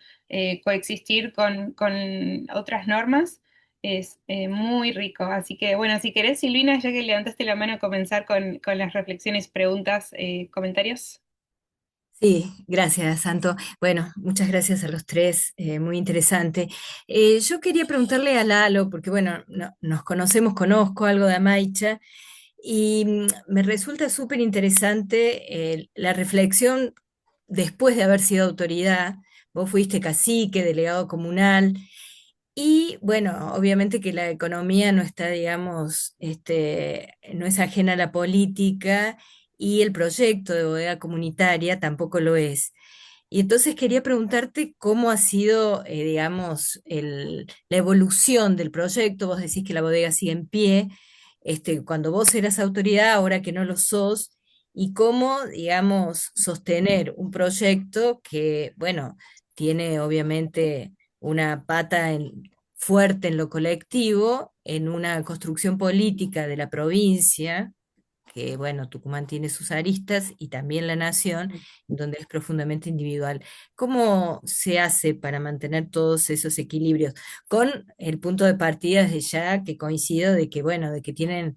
coexistir con otras normas, es muy rico. Así que, bueno, si querés, Silvina, ya que levantaste la mano, comenzar con las reflexiones, preguntas, comentarios. Sí, gracias, Santo. Bueno, muchas gracias a los tres, muy interesante. Yo quería preguntarle a Lalo, porque bueno, nos conocemos, conozco algo de Amaicha, y me resulta súper interesante la reflexión después de haber sido autoridad. Vos fuiste cacique, delegado comunal, y bueno, obviamente que la economía no está, digamos, no es ajena a la política y el proyecto de bodega comunitaria tampoco lo es. Y entonces quería preguntarte cómo ha sido, digamos, la evolución del proyecto. Vos decís que la bodega sigue en pie, cuando vos eras autoridad, ahora que no lo sos, y cómo, digamos, sostener un proyecto que, bueno, tiene obviamente una pata fuerte en lo colectivo, en una construcción política de la provincia, que bueno, Tucumán tiene sus aristas, y también la nación, donde es profundamente individual. ¿Cómo se hace para mantener todos esos equilibrios? Con el punto de partida desde ya que coincido de que, bueno, de que tienen,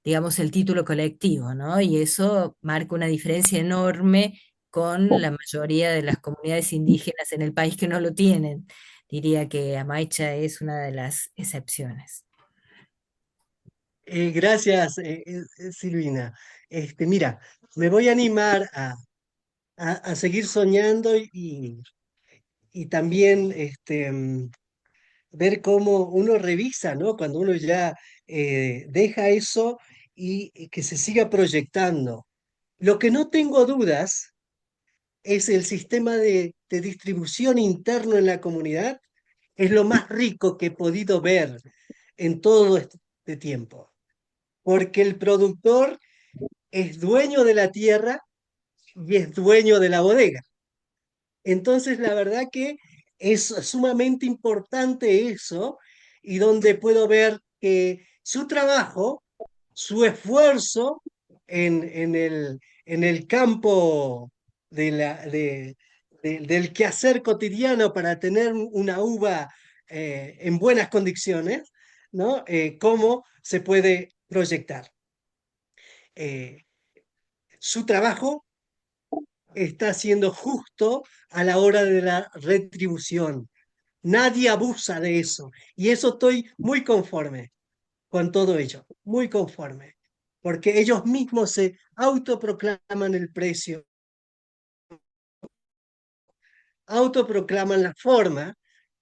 digamos, el título colectivo, ¿no? Y eso marca una diferencia enorme con la mayoría de las comunidades indígenas en el país que no lo tienen. Diría que Amaicha es una de las excepciones. Gracias, Silvina. Mira, me voy a animar a seguir soñando y también ver cómo uno revisa, ¿no? Cuando uno ya deja eso y que se siga proyectando. Lo que no tengo dudas es el sistema de distribución interno en la comunidad, es lo más rico que he podido ver en todo este tiempo, porque el productor es dueño de la tierra y es dueño de la bodega. Entonces, la verdad que es sumamente importante eso y donde puedo ver que su trabajo, su esfuerzo en el campo del quehacer cotidiano para tener una uva en buenas condiciones, ¿no? Cómo se puede proyectar. Eh, su trabajo está siendo justo a la hora de la retribución. Nadie abusa de eso. Y eso estoy muy conforme con todo ello, muy conforme, porque ellos mismos se autoproclaman el precio, autoproclaman la forma,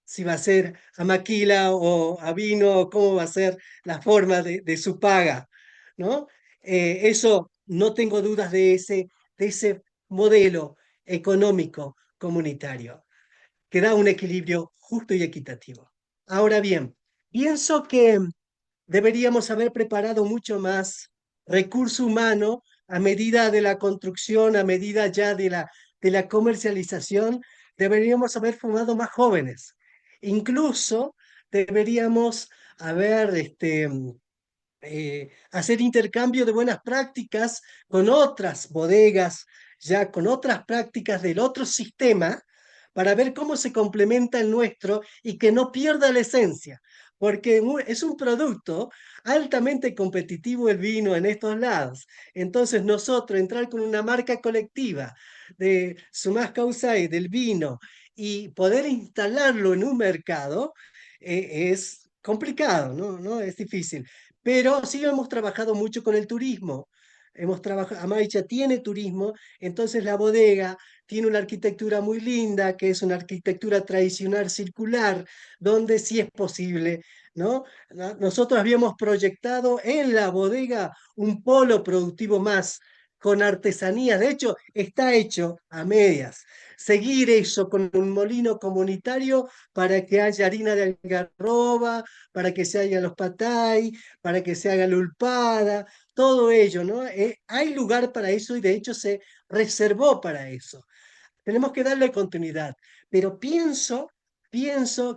si va a ser a maquila o a vino, cómo va a ser la forma de su paga, ¿no? Eso no tengo dudas de ese modelo económico comunitario, que da un equilibrio justo y equitativo. Ahora bien, pienso que deberíamos haber preparado mucho más recurso humano a medida de la construcción, a medida ya de la comercialización, deberíamos haber formado más jóvenes. Incluso deberíamos haber hacer intercambio de buenas prácticas con otras bodegas, ya con otras prácticas del otro sistema, para ver cómo se complementa el nuestro y que no pierda la esencia, porque es un producto altamente competitivo el vino en estos lados. Entonces nosotros entrar con una marca colectiva de Sumas Causay, del vino, y poder instalarlo en un mercado, es complicado, ¿no? ¿No? Es difícil. Pero sí hemos trabajado mucho con el turismo. Hemos trabajado, Amaicha tiene turismo, entonces la bodega tiene una arquitectura muy linda, que es una arquitectura tradicional circular, donde sí es posible, ¿no? Nosotros habíamos proyectado en la bodega un polo productivo más con artesanía, de hecho está hecho a medias. Seguir eso con un molino comunitario para que haya harina de algarroba, para que se hagan los patay, para que se haga la ulpada, todo ello, ¿no? Hay lugar para eso y de hecho se reservó para eso. Tenemos que darle continuidad, pero pienso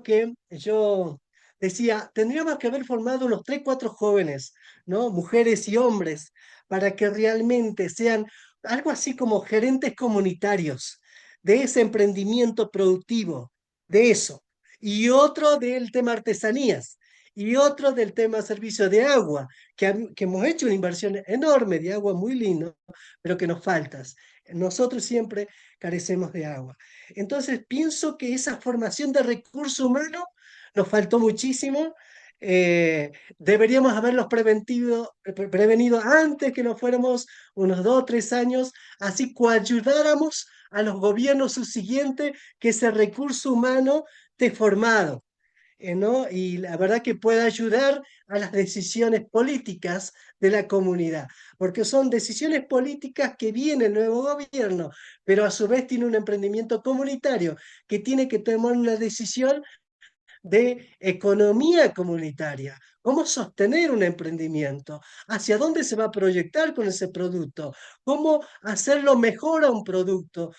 que yo decía, tendríamos que haber formado unos 3 4 jóvenes, ¿no? Mujeres y hombres, para que realmente sean algo así como gerentes comunitarios de ese emprendimiento productivo, de eso. Y otro del tema artesanías, y otro del tema servicio de agua, que hemos hecho una inversión enorme de agua muy lindo, pero que nos falta. Nosotros siempre carecemos de agua. Entonces, pienso que esa formación de recurso humano nos faltó muchísimo. Deberíamos haberlos prevenido antes que nos fuéramos unos 2 o 3 años, así coayudáramos a los gobiernos subsiguientes que ese recurso humano esté formado, ¿no? Y la verdad que pueda ayudar a las decisiones políticas de la comunidad, porque son decisiones políticas que viene el nuevo gobierno, pero a su vez tiene un emprendimiento comunitario que tiene que tomar una decisión de economía comunitaria. ¿Cómo sostener un emprendimiento? ¿Hacia dónde se va a proyectar con ese producto? ¿Cómo hacerlo mejor a un producto?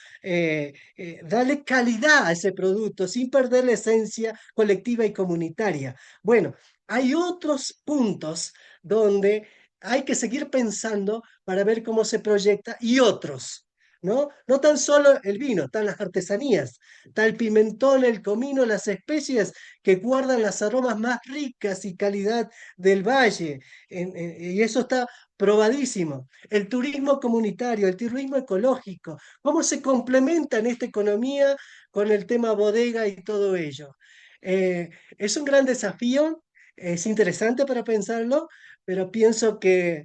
Darle calidad a ese producto sin perder la esencia colectiva y comunitaria. Bueno, hay otros puntos donde hay que seguir pensando para ver cómo se proyecta y otros. ¿No? No tan solo el vino, están las artesanías, está el pimentón, el comino, las especies que guardan las aromas más ricas y calidad del valle. Y eso está probadísimo. El turismo comunitario, el turismo ecológico, cómo se complementa en esta economía con el tema bodega y todo ello. Es un gran desafío, es interesante para pensarlo, pero pienso que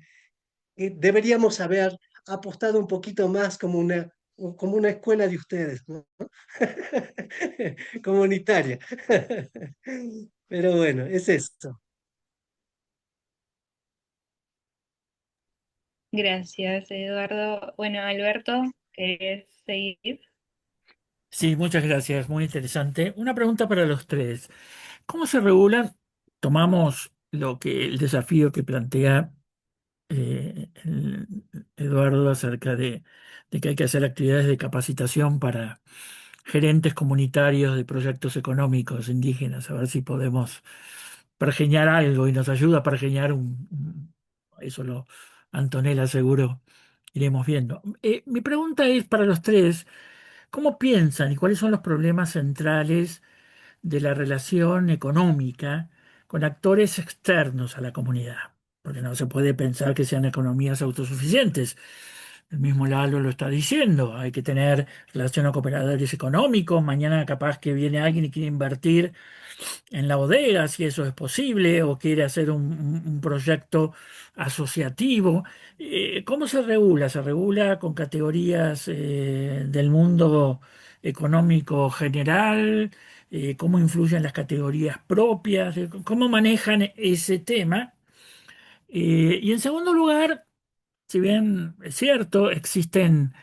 deberíamos haber apostado un poquito más como una escuela de ustedes, ¿no? Comunitaria. Pero bueno, es esto. Gracias, Eduardo. Bueno, Alberto, ¿querés seguir? Sí, muchas gracias, muy interesante. Una pregunta para los tres. ¿Cómo se regulan? Tomamos el desafío que plantea Eduardo acerca de que hay que hacer actividades de capacitación para gerentes comunitarios de proyectos económicos indígenas, a ver si podemos pergeñar algo y nos ayuda a pergeñar eso Antonella seguro iremos viendo. Mi pregunta es para los tres, ¿cómo piensan y cuáles son los problemas centrales de la relación económica con actores externos a la comunidad? Porque no se puede pensar que sean economías autosuficientes. El mismo Lalo lo está diciendo, hay que tener relación a cooperadores económicos, mañana capaz que viene alguien y quiere invertir en la bodega, si eso es posible, o quiere hacer un proyecto asociativo. ¿Cómo se regula? ¿Se regula con categorías del mundo económico general? ¿Cómo influyen las categorías propias? ¿Cómo manejan ese tema? Y en segundo lugar, si bien es cierto, existen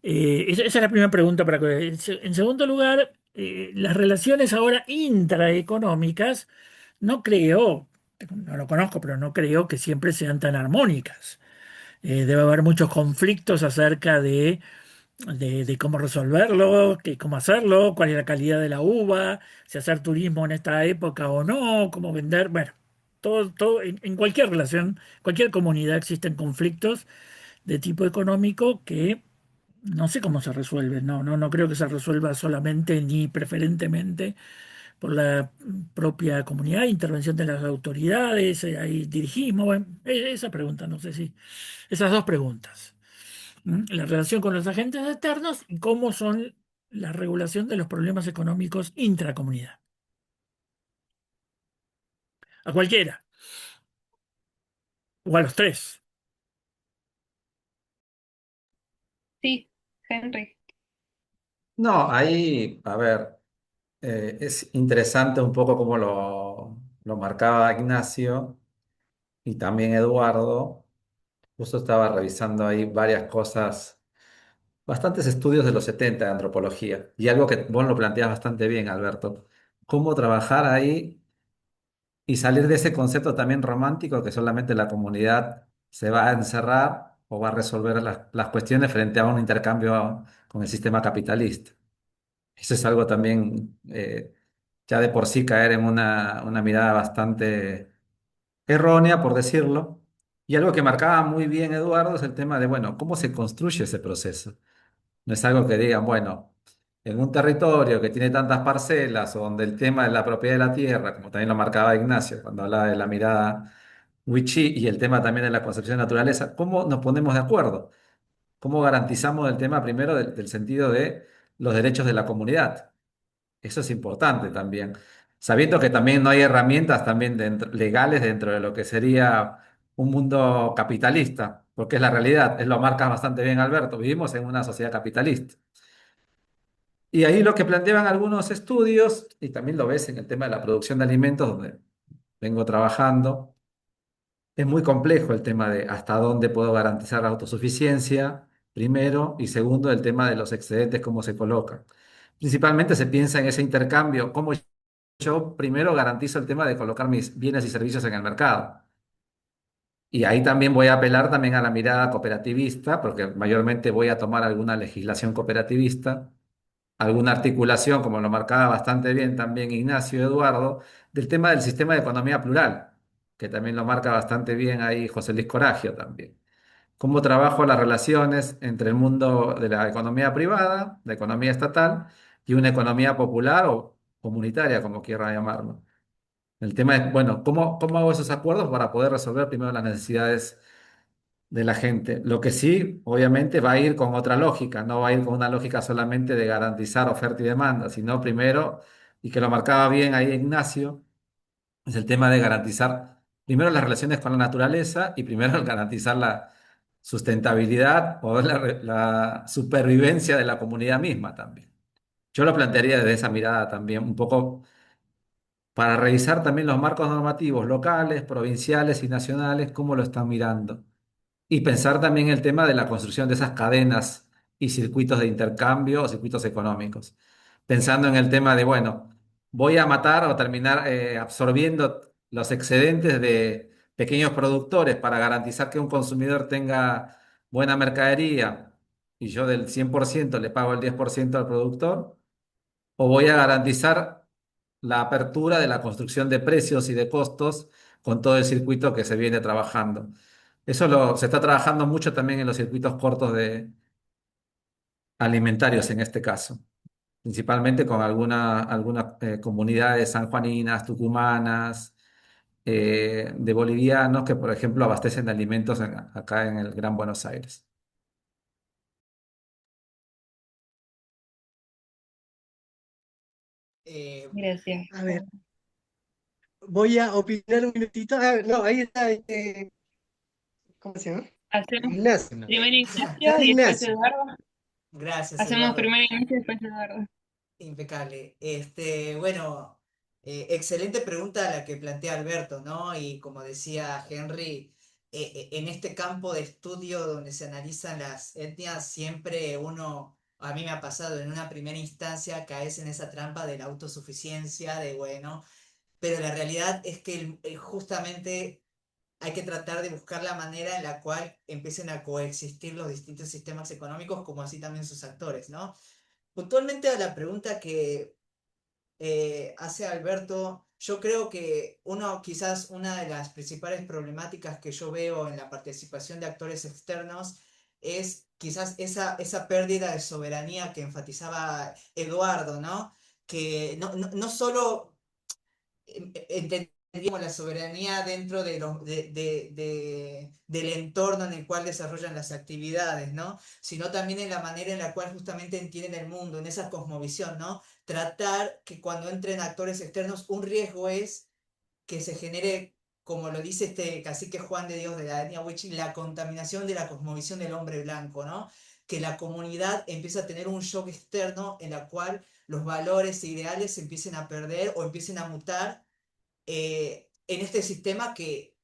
Esa es la primera pregunta para que. En segundo lugar, las relaciones ahora intraeconómicas, no creo, no lo conozco, pero no creo que siempre sean tan armónicas. Debe haber muchos conflictos acerca de cómo resolverlo, cómo hacerlo, cuál es la calidad de la uva, si hacer turismo en esta época o no, cómo vender. Bueno, todo en cualquier relación, cualquier comunidad existen conflictos de tipo económico que no sé cómo se resuelve. No creo que se resuelva solamente ni preferentemente por la propia comunidad, intervención de las autoridades, ahí dirigimos. Bueno, esa pregunta, no sé si. Esas dos preguntas. La relación con los agentes externos y cómo son la regulación de los problemas económicos intracomunidad. A cualquiera, o a los tres. Sí, Henry. No, ahí, a ver, es interesante un poco cómo lo marcaba Ignacio y también Eduardo. Justo estaba revisando ahí varias cosas, bastantes estudios de los 70 de antropología, y algo que vos lo planteas bastante bien, Alberto, cómo trabajar ahí y salir de ese concepto también romántico que solamente la comunidad se va a encerrar o va a resolver las cuestiones frente a un intercambio con el sistema capitalista. Eso es algo también, ya de por sí caer en una mirada bastante errónea, por decirlo. Y algo que marcaba muy bien Eduardo es el tema de, bueno, ¿cómo se construye ese proceso? No es algo que digan, bueno, en un territorio que tiene tantas parcelas o donde el tema de la propiedad de la tierra, como también lo marcaba Ignacio cuando hablaba de la mirada Wichi y el tema también de la concepción de naturaleza, ¿cómo nos ponemos de acuerdo? ¿Cómo garantizamos el tema primero del sentido de los derechos de la comunidad? Eso es importante también. Sabiendo que también no hay herramientas también legales dentro de lo que sería un mundo capitalista, porque es la realidad, es lo marca bastante bien Alberto, vivimos en una sociedad capitalista. Y ahí lo que planteaban algunos estudios, y también lo ves en el tema de la producción de alimentos, donde vengo trabajando, es muy complejo el tema de hasta dónde puedo garantizar la autosuficiencia, primero, y segundo, el tema de los excedentes, cómo se colocan. Principalmente se piensa en ese intercambio, cómo yo primero garantizo el tema de colocar mis bienes y servicios en el mercado. Y ahí también voy a apelar también a la mirada cooperativista, porque mayormente voy a tomar alguna legislación cooperativista, alguna articulación, como lo marcaba bastante bien también Ignacio y Eduardo, del tema del sistema de economía plural, que también lo marca bastante bien ahí José Luis Coragio también. Cómo trabajo las relaciones entre el mundo de la economía privada, la economía estatal, y una economía popular o comunitaria, como quiera llamarlo. El tema es, bueno, ¿cómo hago esos acuerdos para poder resolver primero las necesidades de la gente? Lo que sí, obviamente, va a ir con otra lógica, no va a ir con una lógica solamente de garantizar oferta y demanda, sino primero, y que lo marcaba bien ahí Ignacio, es el tema de garantizar primero las relaciones con la naturaleza y primero garantizar la sustentabilidad o la supervivencia de la comunidad misma también. Yo lo plantearía desde esa mirada también, un poco para revisar también los marcos normativos locales, provinciales y nacionales, cómo lo están mirando. Y pensar también el tema de la construcción de esas cadenas y circuitos de intercambio o circuitos económicos. Pensando en el tema de, bueno, voy a matar o terminar absorbiendo los excedentes de pequeños productores para garantizar que un consumidor tenga buena mercadería y yo del 100% le pago el 10% al productor, o voy a garantizar la apertura de la construcción de precios y de costos con todo el circuito que se viene trabajando. Se está trabajando mucho también en los circuitos cortos de alimentarios en este caso, principalmente con algunas comunidades sanjuaninas, tucumanas, de bolivianos que, por ejemplo, abastecen de alimentos acá en el Gran Buenos Aires. Eh, Gracias. A ver, voy a opinar un minutito. Ah, no, ahí está, ¿cómo se llama? Hacemos Ignacio. primero Está Ignacio y después Ignacio. Eduardo. Gracias, Hacemos Eduardo. primero Ignacio y después Eduardo. Impecable. Bueno, excelente pregunta la que plantea Alberto, ¿no? Y como decía Henry, en este campo de estudio donde se analizan las etnias, siempre uno, a mí me ha pasado en una primera instancia, caes en esa trampa de la autosuficiencia, de bueno, pero la realidad es que justamente hay que tratar de buscar la manera en la cual empiecen a coexistir los distintos sistemas económicos, como así también sus actores, ¿no? Puntualmente a la pregunta que hace Alberto, yo creo que quizás una de las principales problemáticas que yo veo en la participación de actores externos es quizás esa pérdida de soberanía que enfatizaba Eduardo, ¿no? Que no solo entendíamos la soberanía dentro del entorno en el cual desarrollan las actividades, ¿no? Sino también en la manera en la cual justamente entienden el mundo, en esa cosmovisión, ¿no? Tratar que cuando entren actores externos, un riesgo es que se genere, como lo dice este cacique Juan de Dios de la etnia Huichi, la contaminación de la cosmovisión del hombre blanco, ¿no? Que la comunidad empieza a tener un shock externo en la cual los valores e ideales se empiecen a perder o empiecen a mutar en este sistema que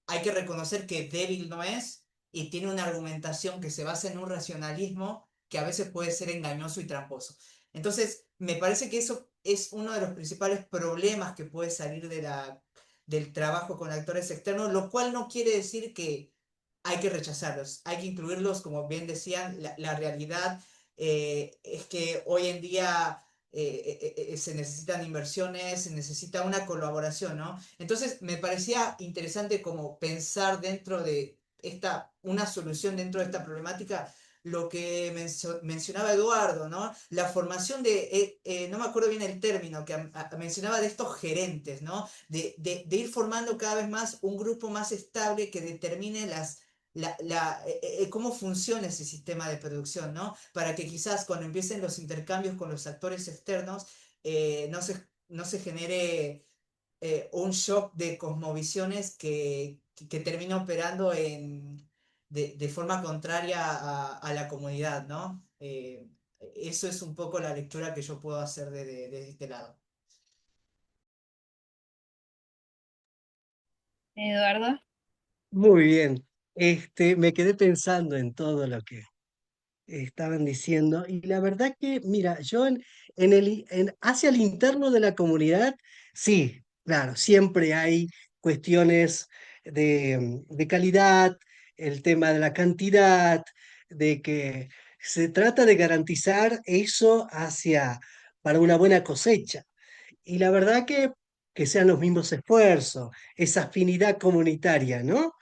hay que reconocer que débil no es y tiene una argumentación que se basa en un racionalismo que a veces puede ser engañoso y tramposo. Entonces, me parece que eso es uno de los principales problemas que puede salir del trabajo con actores externos, lo cual no quiere decir que hay que rechazarlos, hay que incluirlos, como bien decían, la realidad es que hoy en día se necesitan inversiones, se necesita una colaboración, ¿no? Entonces me parecía interesante como pensar dentro de una solución dentro de esta problemática, lo que mencionaba Eduardo, ¿no? La formación no me acuerdo bien el término que mencionaba de estos gerentes, ¿no? De ir formando cada vez más un grupo más estable que determine cómo funciona ese sistema de producción, ¿no? Para que quizás cuando empiecen los intercambios con los actores externos, no se genere un shock de cosmovisiones que termina operando de forma contraria a la comunidad, ¿no? Eso es un poco la lectura que yo puedo hacer de este lado. Eduardo. Muy bien. Me quedé pensando en todo lo que estaban diciendo y la verdad que, mira, yo hacia el interno de la comunidad, sí, claro, siempre hay cuestiones de calidad, el tema de la cantidad, de que se trata de garantizar eso para una buena cosecha. Y la verdad que sean los mismos esfuerzos, esa afinidad comunitaria, ¿no?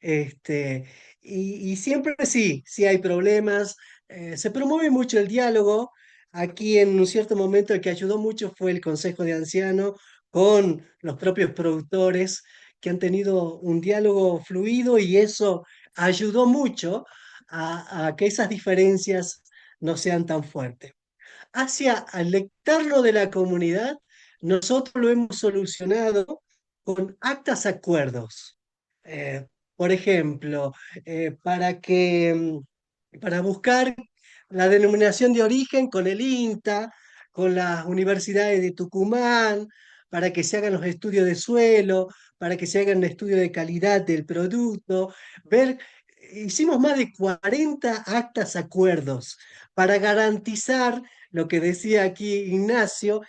Este, y siempre sí, sí hay problemas, se promueve mucho el diálogo. Aquí en un cierto momento el que ayudó mucho fue el Consejo de Ancianos con los propios productores que han tenido un diálogo fluido y eso ayudó mucho a que esas diferencias no sean tan fuertes hacia al lectarlo de la comunidad, nosotros lo hemos solucionado con actas acuerdos. Por ejemplo, para buscar la denominación de origen con el INTA, con las universidades de Tucumán, para que se hagan los estudios de suelo, para que se hagan un estudio de calidad del producto, ver, hicimos más de 40 actas acuerdos para garantizar lo que decía aquí Ignacio,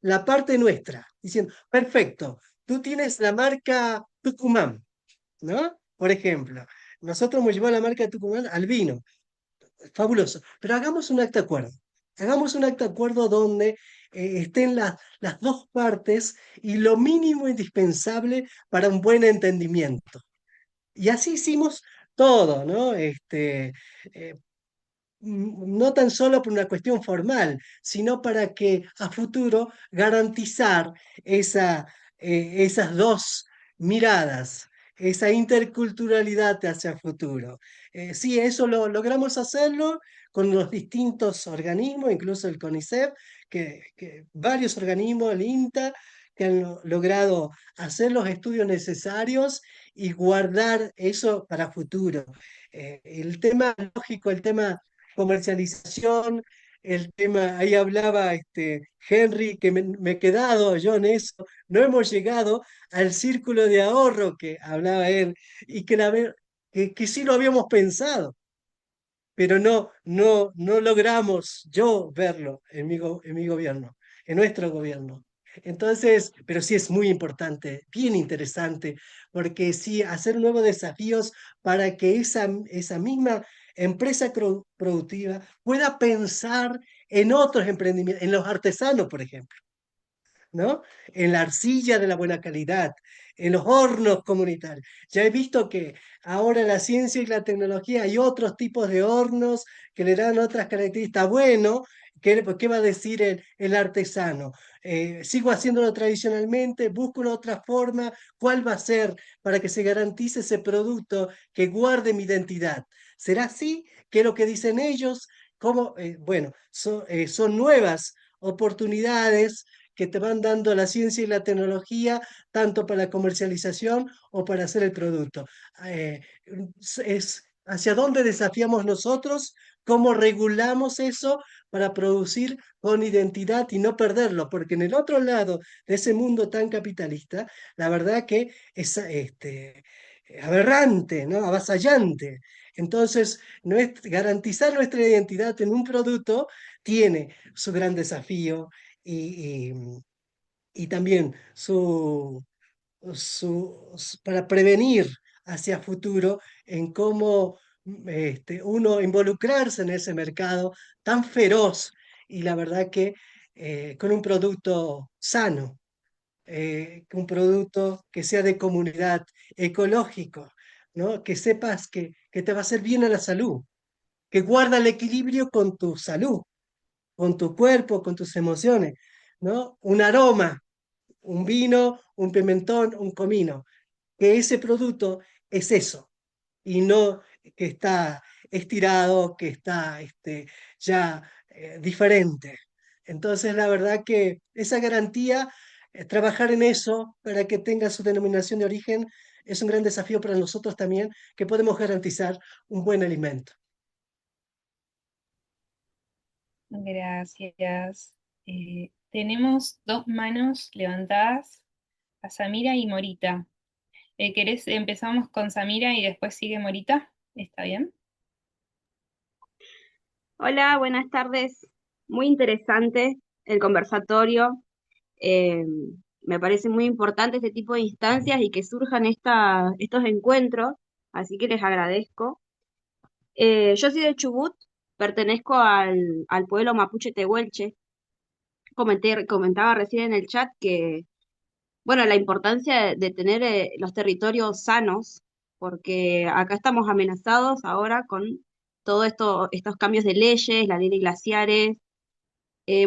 la parte nuestra, diciendo, perfecto, tú tienes la marca Tucumán, ¿no? Por ejemplo, nosotros hemos llevado la marca Tucumán al vino, fabuloso, pero hagamos un acta acuerdo. Hagamos un acta acuerdo donde estén las dos partes y lo mínimo indispensable para un buen entendimiento. Y así hicimos todo, ¿no? Eh, no tan solo por una cuestión formal, sino para que a futuro garantizar esas dos miradas, esa interculturalidad hacia el futuro. Sí, eso lo logramos hacerlo con los distintos organismos, incluso el CONICET, que varios organismos, el INTA, que han logrado hacer los estudios necesarios y guardar eso para futuro. El tema lógico, el tema comercialización, el tema, ahí hablaba Henry, que me he quedado yo en eso, no hemos llegado al círculo de ahorro que hablaba él, y que sí lo habíamos pensado, pero no logramos yo verlo en mi gobierno, en nuestro gobierno. Entonces, pero sí es muy importante, bien interesante, porque sí, hacer nuevos desafíos para que esa misma empresa productiva pueda pensar en otros emprendimientos, en los artesanos, por ejemplo, ¿no? En la arcilla de la buena calidad, en los hornos comunitarios. Ya he visto que ahora la ciencia y la tecnología hay otros tipos de hornos que le dan otras características. Está bueno, ¿qué va a decir el artesano? Sigo haciéndolo tradicionalmente, busco una otra forma, ¿cuál va a ser para que se garantice ese producto que guarde mi identidad? ¿Será así? ¿Qué es lo que dicen ellos? ¿Cómo? Bueno, son nuevas oportunidades que te van dando la ciencia y la tecnología, tanto para la comercialización o para hacer el producto. Eh, es hacia dónde desafiamos nosotros, cómo regulamos eso para producir con identidad y no perderlo, porque en el otro lado de ese mundo tan capitalista, la verdad que es aberrante, ¿no? Avasallante. Entonces, garantizar nuestra identidad en un producto tiene su gran desafío y, y también para prevenir hacia futuro en cómo uno involucrarse en ese mercado tan feroz y la verdad que con un producto sano, un producto que sea de comunidad, ecológico, ¿no? Que sepas que te va a hacer bien a la salud, que guarda el equilibrio con tu salud, con tu cuerpo, con tus emociones, ¿no? Un aroma, un vino, un pimentón, un comino, que ese producto es eso, y no que está estirado, que está ya diferente. Entonces, la verdad que esa garantía, trabajar en eso para que tenga su denominación de origen, es un gran desafío para nosotros también, que podemos garantizar un buen alimento. Gracias. Tenemos dos manos levantadas, a Samira y Morita. ¿Querés? Empezamos con Samira y después sigue Morita. ¿Está bien? Hola, buenas tardes. Muy interesante el conversatorio. Eh, Me parece muy importante este tipo de instancias y que surjan estos encuentros, así que les agradezco. Yo soy de Chubut, pertenezco al pueblo mapuche tehuelche. Comentaba recién en el chat que, bueno, la importancia de tener los territorios sanos, porque acá estamos amenazados ahora con estos cambios de leyes, la ley de glaciares,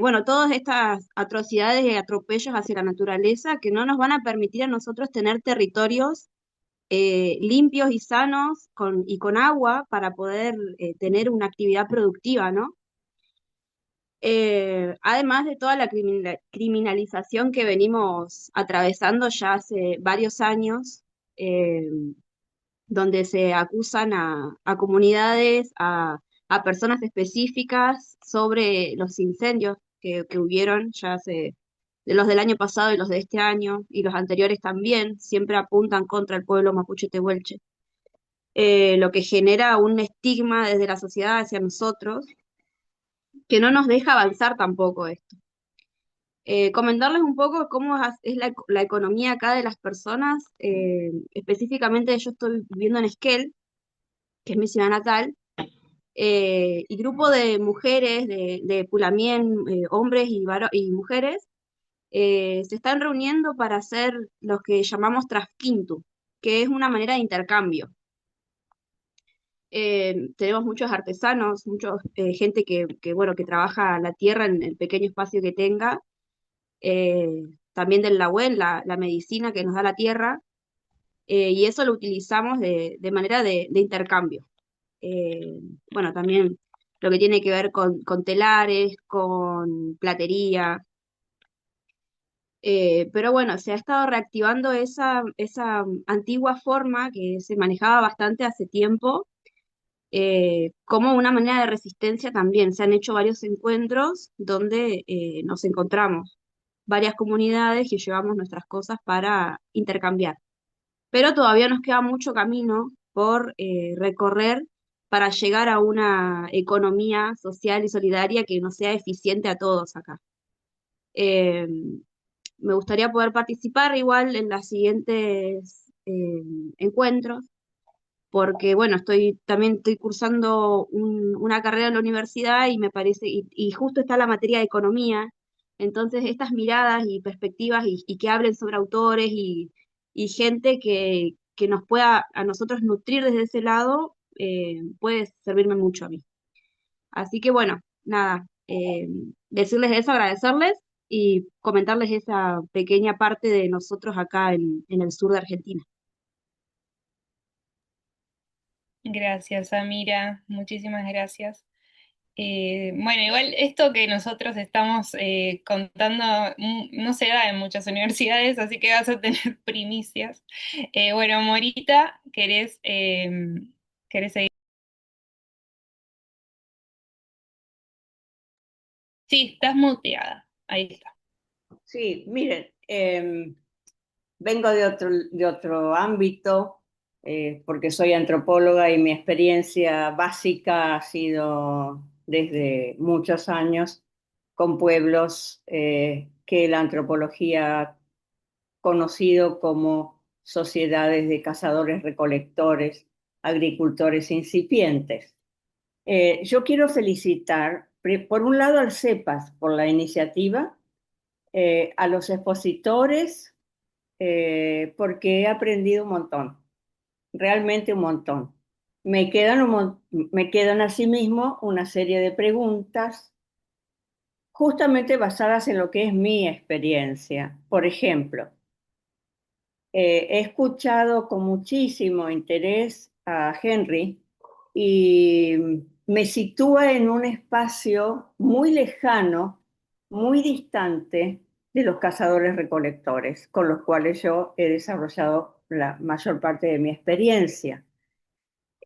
bueno, todas estas atrocidades y atropellos hacia la naturaleza que no nos van a permitir a nosotros tener territorios limpios y sanos y con agua para poder tener una actividad productiva, ¿no? Además de toda la criminalización que venimos atravesando ya hace varios años, eh, donde se acusan a comunidades, a personas específicas sobre los incendios que hubieron ya hace, de los del año pasado y los de este año, y los anteriores también, siempre apuntan contra el pueblo mapuche tehuelche. Lo que genera un estigma desde la sociedad hacia nosotros, que no nos deja avanzar tampoco esto. Comentarles un poco cómo es la economía acá de las personas. Específicamente yo estoy viviendo en Esquel, que es mi ciudad natal, y grupo de mujeres de Pulamien, hombres y mujeres, se están reuniendo para hacer lo que llamamos trasquintu, que es una manera de intercambio. Tenemos muchos artesanos, mucha gente bueno, que trabaja la tierra en el pequeño espacio que tenga, también del Nahuel, la medicina que nos da la tierra, y eso lo utilizamos de manera de intercambio. Bueno, también lo que tiene que ver con telares, con platería. Pero bueno, se ha estado reactivando esa antigua forma que se manejaba bastante hace tiempo, como una manera de resistencia también. Se han hecho varios encuentros donde nos encontramos varias comunidades y llevamos nuestras cosas para intercambiar. Pero todavía nos queda mucho camino por recorrer para llegar a una economía social y solidaria que nos sea eficiente a todos acá. Eh, Me gustaría poder participar igual en las siguientes encuentros, porque bueno, también estoy cursando una carrera en la universidad y me parece, y justo está la materia de economía, entonces estas miradas y perspectivas y que hablen sobre autores y gente que nos pueda a nosotros nutrir desde ese lado, puede servirme mucho a mí. Así que bueno, nada, decirles eso, agradecerles y comentarles esa pequeña parte de nosotros acá en el sur de Argentina. Gracias, Amira, muchísimas gracias. Bueno, igual esto que nosotros estamos contando no se da en muchas universidades, así que vas a tener primicias. Bueno, Morita, ¿querés seguir? Sí, estás muteada. Ahí está. Sí, miren, vengo de otro ámbito, porque soy antropóloga y mi experiencia básica ha sido desde muchos años con pueblos que la antropología ha conocido como sociedades de cazadores-recolectores, agricultores incipientes. Yo quiero felicitar, por un lado, al CEPAS por la iniciativa, a los expositores, porque he aprendido un montón, realmente un montón. Me quedan asimismo una serie de preguntas justamente basadas en lo que es mi experiencia. Por ejemplo, he escuchado con muchísimo interés a Henry y me sitúa en un espacio muy lejano, muy distante de los cazadores-recolectores, con los cuales yo he desarrollado la mayor parte de mi experiencia.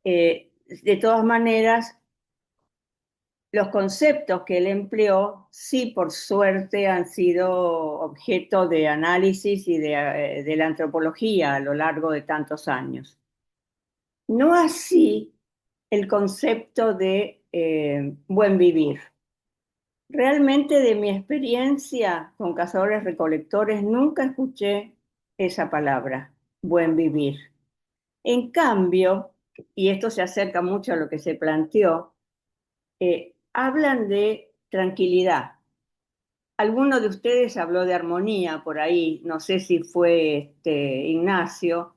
De todas maneras, los conceptos que él empleó, sí, por suerte, han sido objeto de análisis y de la antropología a lo largo de tantos años. No así el concepto de buen vivir. Realmente de mi experiencia con cazadores recolectores nunca escuché esa palabra, buen vivir. En cambio, y esto se acerca mucho a lo que se planteó, hablan de tranquilidad. Alguno de ustedes habló de armonía por ahí, no sé si fue Ignacio,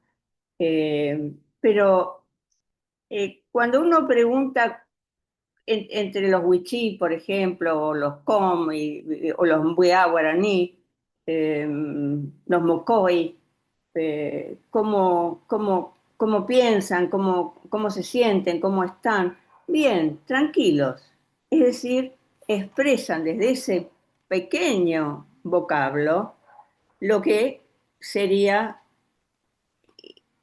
pero cuando uno pregunta entre los wichí, por ejemplo, o los com, o los mbuya guaraní, los mocoy, cómo piensan, cómo se sienten, cómo están, bien, tranquilos. Es decir, expresan desde ese pequeño vocablo lo que sería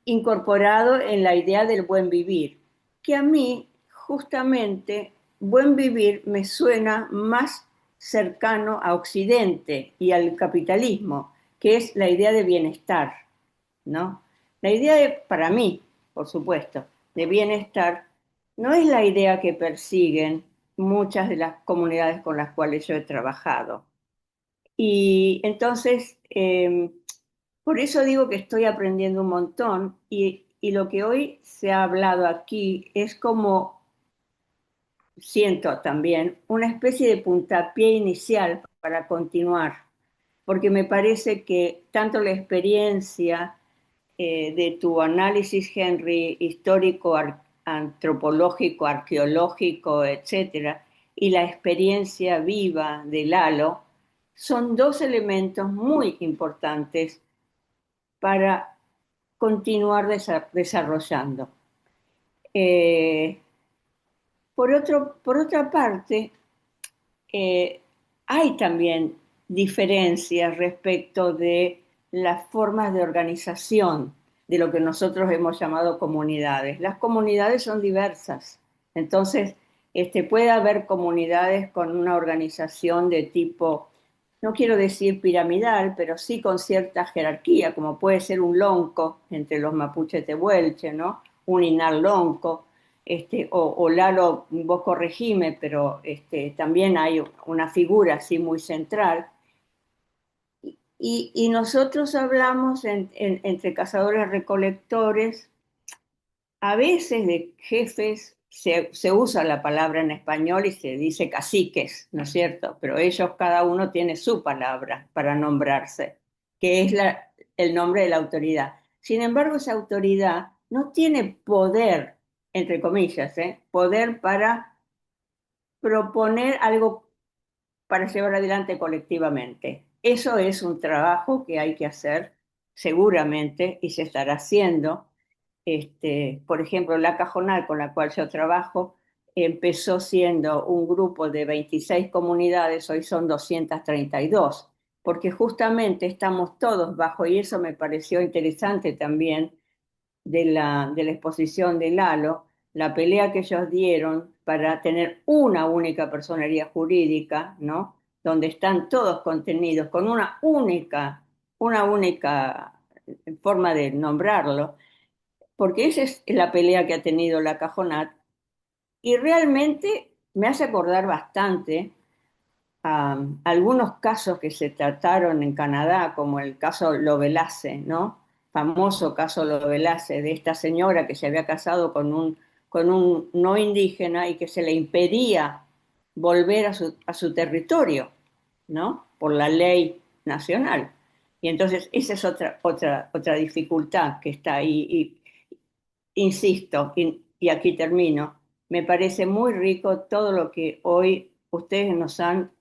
incorporado en la idea del buen vivir, que a mí justamente buen vivir me suena más cercano a Occidente y al capitalismo, que es la idea de bienestar, ¿no? La idea para mí, por supuesto, de bienestar no es la idea que persiguen muchas de las comunidades con las cuales yo he trabajado. Y entonces, por eso digo que estoy aprendiendo un montón y lo que hoy se ha hablado aquí es como, siento también, una especie de puntapié inicial para continuar, porque me parece que tanto la experiencia de tu análisis, Henry, histórico, antropológico, arqueológico, etcétera, y la experiencia viva de Lalo, son dos elementos muy importantes para continuar desarrollando. Eh, por otra parte, hay también diferencias respecto de las formas de organización de lo que nosotros hemos llamado comunidades. Las comunidades son diversas Entonces, puede haber comunidades con una organización de tipo, no quiero decir piramidal, pero sí con cierta jerarquía, como puede ser un lonco entre los mapuches tehuelche, ¿no? Un inar lonco, o Lalo, vos corregime, pero también hay una figura así muy central. Y nosotros hablamos entre cazadores recolectores, a veces de jefes se usa la palabra en español y se dice caciques, ¿no es cierto? Pero ellos, cada uno tiene su palabra para nombrarse, que es el nombre de la autoridad. Sin embargo, esa autoridad no tiene poder, entre comillas, poder para proponer algo para llevar adelante colectivamente. Eso es un trabajo que hay que hacer seguramente y se estará haciendo. Por ejemplo, la Cajonal con la cual yo trabajo empezó siendo un grupo de 26 comunidades, hoy son 232, porque justamente estamos todos bajo, y eso me pareció interesante también de la exposición de Lalo, la pelea que ellos dieron para tener una única personería jurídica, ¿no? Donde están todos contenidos con una única forma de nombrarlo, porque esa es la pelea que ha tenido la Cajonat, y realmente me hace acordar bastante a algunos casos que se trataron en Canadá, como el caso Lovelace, ¿no? Famoso caso Lovelace, de esta señora que se había casado con un no indígena y que se le impedía volver a su territorio, ¿no? Por la ley nacional. Y entonces esa es otra dificultad que está ahí. Y insisto, y aquí termino, me parece muy rico todo lo que hoy ustedes nos han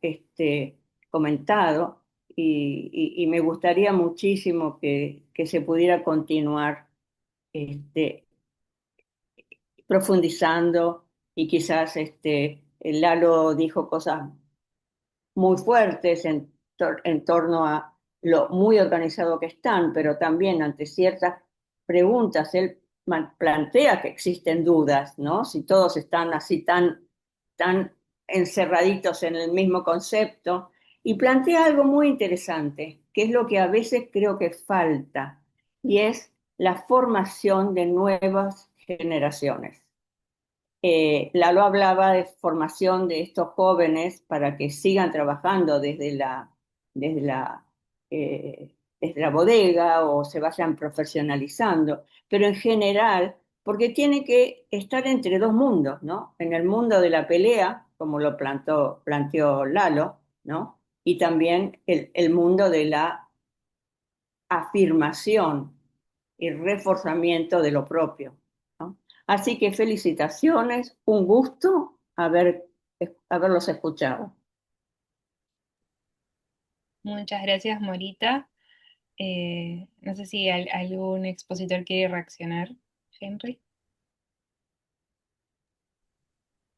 comentado, y me gustaría muchísimo que se pudiera continuar este, profundizando, y quizás Lalo dijo cosas muy fuertes en torno a lo muy organizado que están, pero también ante ciertas preguntas, él plantea que existen dudas, ¿no? Si todos están así tan encerraditos en el mismo concepto, y plantea algo muy interesante, que es lo que a veces creo que falta, y es la formación de nuevas generaciones. Lalo hablaba de formación de estos jóvenes para que sigan trabajando desde la, desde la bodega o se vayan profesionalizando, pero en general, porque tiene que estar entre dos mundos, ¿no? En el mundo de la pelea, como lo planteó Lalo, ¿no? Y también el mundo de la afirmación y reforzamiento de lo propio, ¿no? Así que felicitaciones, un gusto haberlos escuchado. Muchas gracias, Morita. No sé si algún expositor quiere reaccionar, Henry.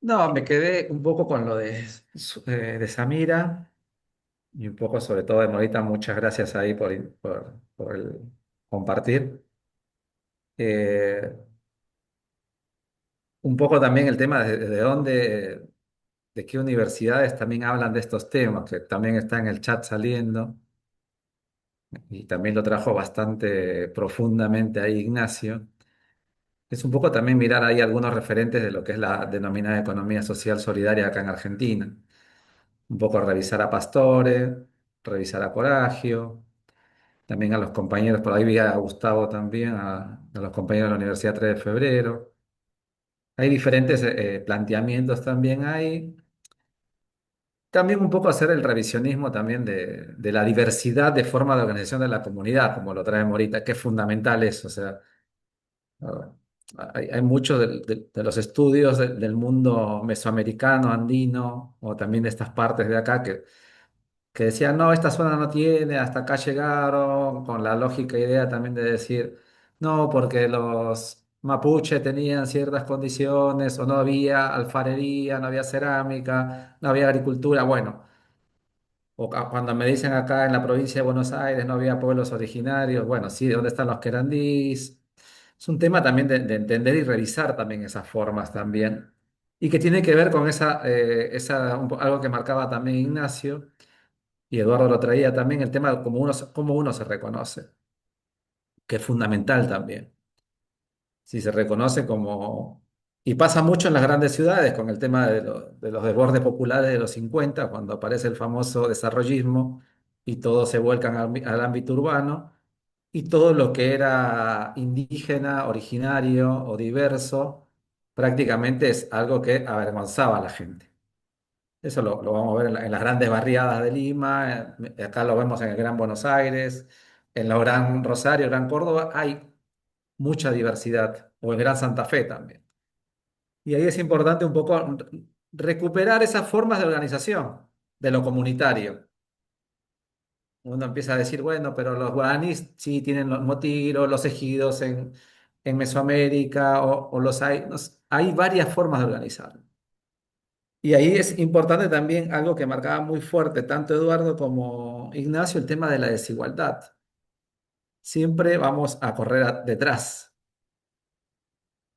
No, me quedé un poco con lo de Samira y un poco sobre todo de Morita. Muchas gracias ahí por el compartir. Eh, un poco también el tema de dónde, de qué universidades también hablan de estos temas, que también está en el chat saliendo, y también lo trajo bastante profundamente ahí Ignacio. Es un poco también mirar ahí algunos referentes de lo que es la denominada economía social solidaria acá en Argentina. Un poco revisar a Pastore, revisar a Coragio, también a los compañeros, por ahí vi a Gustavo también, a los compañeros de la Universidad 3 de Febrero. Hay diferentes planteamientos también ahí. También un poco hacer el revisionismo también de la diversidad de forma de organización de la comunidad, como lo trae Morita, que es fundamental eso. O sea, ah, hay muchos de los estudios del mundo mesoamericano, andino, o también de estas partes de acá, que decían, no, esta zona no tiene, hasta acá llegaron, con la lógica idea también de decir, no, porque los mapuches tenían ciertas condiciones, o no había alfarería, no había cerámica, no había agricultura. Bueno, cuando me dicen acá en la provincia de Buenos Aires no había pueblos originarios, bueno, sí, ¿de dónde están los querandís? Es un tema también de entender y revisar también esas formas también. y que tiene que ver con algo que marcaba también Ignacio, y Eduardo lo traía también, el tema de cómo uno se reconoce, que es fundamental también. Si se reconoce como... Y pasa mucho en las grandes ciudades con el tema de los desbordes populares de los 50 cuando aparece el famoso desarrollismo y todos se vuelcan al ámbito urbano, y todo lo que era indígena, originario o diverso, prácticamente es algo que avergonzaba a la gente. Eso lo vamos a ver en las grandes barriadas de Lima, acá lo vemos en el Gran Buenos Aires, en la Gran Rosario, Gran Córdoba, hay mucha diversidad, o el Gran Santa Fe también. Y ahí es importante un poco recuperar esas formas de organización de lo comunitario. Uno empieza a decir, bueno, pero los guaraníes sí tienen los motiros, los ejidos en Mesoamérica, o los hay, no sé, hay varias formas de organizar. Y ahí es importante también algo que marcaba muy fuerte tanto Eduardo como Ignacio, el tema de la desigualdad. Siempre vamos a correr detrás,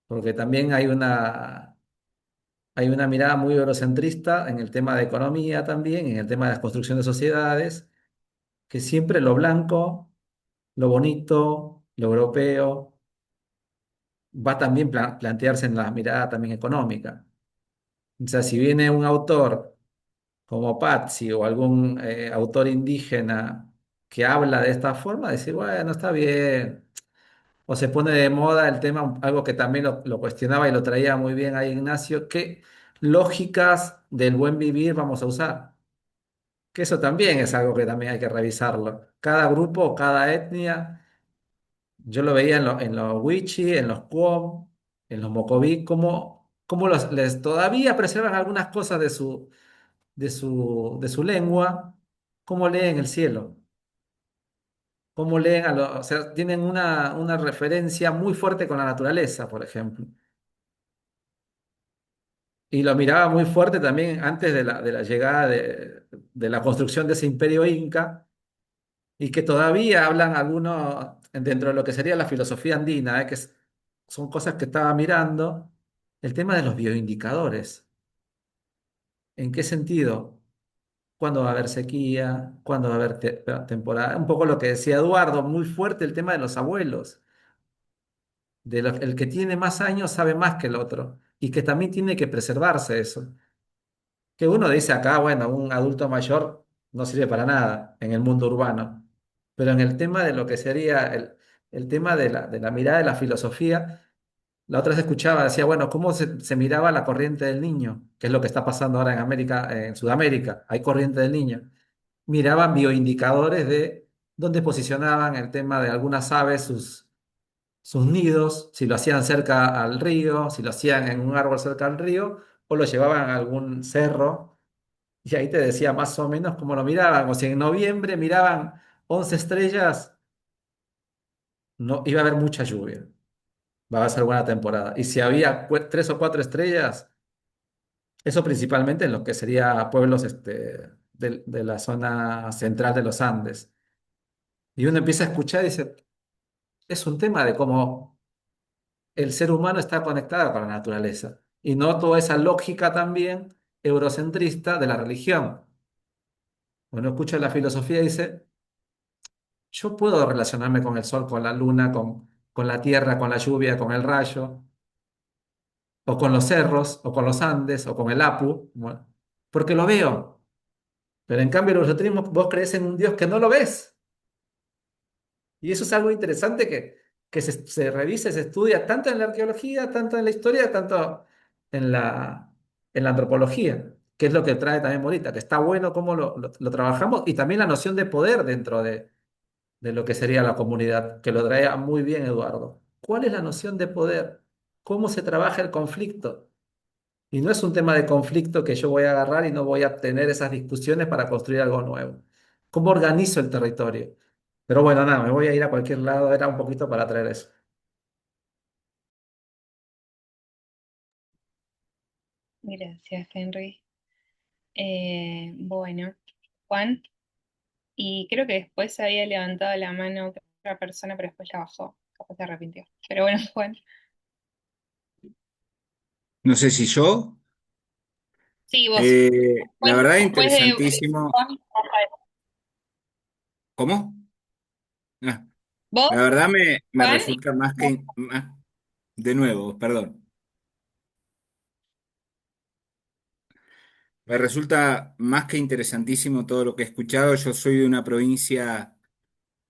porque también hay una mirada muy eurocentrista en el tema de economía también, en el tema de la construcción de sociedades, que siempre lo blanco, lo bonito, lo europeo, va también plantearse en la mirada también económica. O sea, si viene un autor como Pazzi o algún autor indígena que habla de esta forma, decir, bueno, está bien. O se pone de moda el tema, algo que también lo cuestionaba y lo traía muy bien ahí Ignacio, ¿qué lógicas del buen vivir vamos a usar? Que eso también es algo que también hay que revisarlo. Cada grupo, cada etnia, yo lo veía en los Wichi, en los Quom, en los Mocoví, cómo les todavía preservan algunas cosas de su lengua, cómo leen el cielo, cómo leen o sea, tienen una referencia muy fuerte con la naturaleza, por ejemplo. Y lo miraba muy fuerte también antes de la llegada de la construcción de ese imperio inca, y que todavía hablan algunos dentro de lo que sería la filosofía andina, son cosas que estaba mirando, el tema de los bioindicadores. ¿En qué sentido? ¿Cuándo va a haber sequía? ¿Cuándo va a haber temporada? Un poco lo que decía Eduardo, muy fuerte el tema de los abuelos. El que tiene más años sabe más que el otro, y que también tiene que preservarse eso. Que uno dice acá, bueno, un adulto mayor no sirve para nada en el mundo urbano, pero en el tema de lo que sería el tema de la mirada de la filosofía, la otra vez escuchaba, decía, bueno, ¿cómo se miraba la corriente del niño? Que es lo que está pasando ahora en América, en Sudamérica, hay corriente del niño. Miraban bioindicadores de dónde posicionaban el tema de algunas aves, sus nidos, si lo hacían cerca al río, si lo hacían en un árbol cerca al río, o lo llevaban a algún cerro, y ahí te decía más o menos cómo lo miraban. O si en noviembre miraban 11 estrellas, no, iba a haber mucha lluvia, va a ser buena temporada. Y si había 3 o 4 estrellas, eso principalmente en lo que sería pueblos de la zona central de los Andes. Y uno empieza a escuchar y dice, es un tema de cómo el ser humano está conectado con la naturaleza. Y no toda esa lógica también eurocentrista de la religión. Uno escucha la filosofía y dice, yo puedo relacionarme con el sol, con la luna, con la tierra, con la lluvia, con el rayo, o con los cerros, o con los Andes, o con el Apu, bueno, porque lo veo. Pero en cambio, el eurocentrismo, vos crees en un Dios que no lo ves. Y eso es algo interesante que se revisa, se estudia tanto en la arqueología, tanto en la historia, tanto en la antropología, que es lo que trae también Morita, que está bueno cómo lo trabajamos, y también la noción de poder dentro de lo que sería la comunidad, que lo traía muy bien Eduardo. ¿Cuál es la noción de poder? ¿Cómo se trabaja el conflicto? Y no es un tema de conflicto que yo voy a agarrar y no voy a tener esas discusiones para construir algo nuevo. ¿Cómo organizo el territorio? Pero bueno, nada, me voy a ir a cualquier lado, era un poquito para traer eso. Gracias, Henry. Bueno, Juan, y creo que después se había levantado la mano otra persona, pero después la bajó, capaz se arrepintió. Pero bueno, Juan, No sé si yo. Sí, vos. La Después, verdad, después de interesantísimo. Juan, Rafael. ¿Cómo? Ah, ¿Vos, la verdad me Juan? resulta más que... de nuevo, perdón. Me resulta más que interesantísimo todo lo que he escuchado. Yo soy de una provincia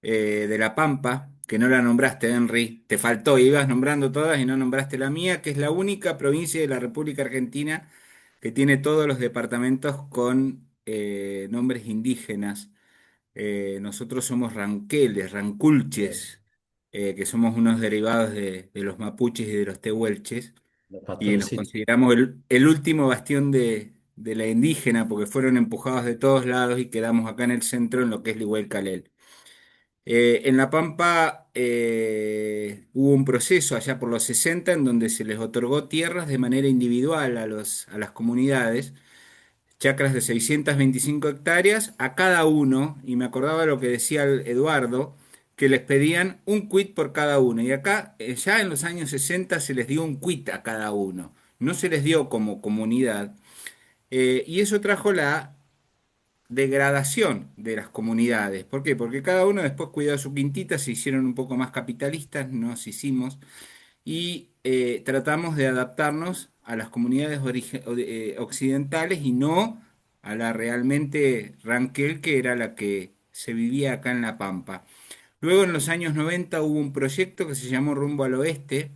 de La Pampa, que no la nombraste, Henry. Te faltó, ibas nombrando todas y no nombraste la mía, que es la única provincia de la República Argentina que tiene todos los departamentos con nombres indígenas. Nosotros somos ranqueles, Bien, ranculches, que somos unos derivados de los mapuches y de los tehuelches, los y nos patroncitos. consideramos el último bastión de la indígena, porque fueron empujados de todos lados y quedamos acá en el centro, en lo que es Calel. En La Pampa hubo un proceso allá por los 60 en donde se les otorgó tierras de manera individual a las comunidades, chacras de 625 hectáreas a cada uno, y me acordaba lo que decía el Eduardo, que les pedían un quit por cada uno, y acá ya en los años 60 se les dio un quit a cada uno, no se les dio como comunidad, y eso trajo la degradación de las comunidades. ¿Por qué? Porque cada uno después cuidó su quintita, se hicieron un poco más capitalistas, nos hicimos, y tratamos de adaptarnos a las comunidades occidentales y no a la realmente Ranquel, que era la que se vivía acá en La Pampa. Luego en los años 90 hubo un proyecto que se llamó Rumbo al Oeste,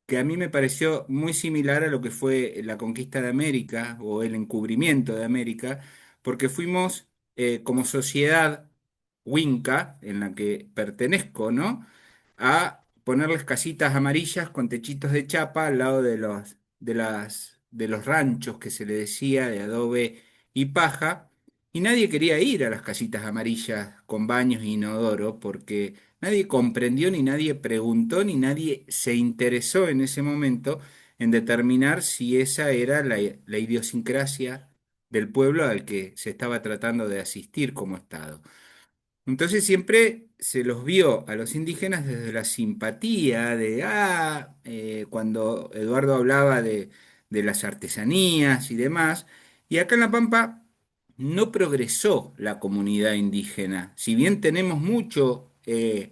que a mí me pareció muy similar a lo que fue la conquista de América o el encubrimiento de América, porque fuimos como sociedad Winca, en la que pertenezco, ¿no? A ponerles casitas amarillas con techitos de chapa al lado de los ranchos que se le decía de adobe y paja, y nadie quería ir a las casitas amarillas con baños e inodoro porque nadie comprendió, ni nadie preguntó, ni nadie se interesó en ese momento en determinar si esa era la idiosincrasia del pueblo al que se estaba tratando de asistir como Estado. Entonces siempre se los vio a los indígenas desde la simpatía cuando Eduardo hablaba de las artesanías y demás, y acá en La Pampa no progresó la comunidad indígena. Si bien tenemos mucho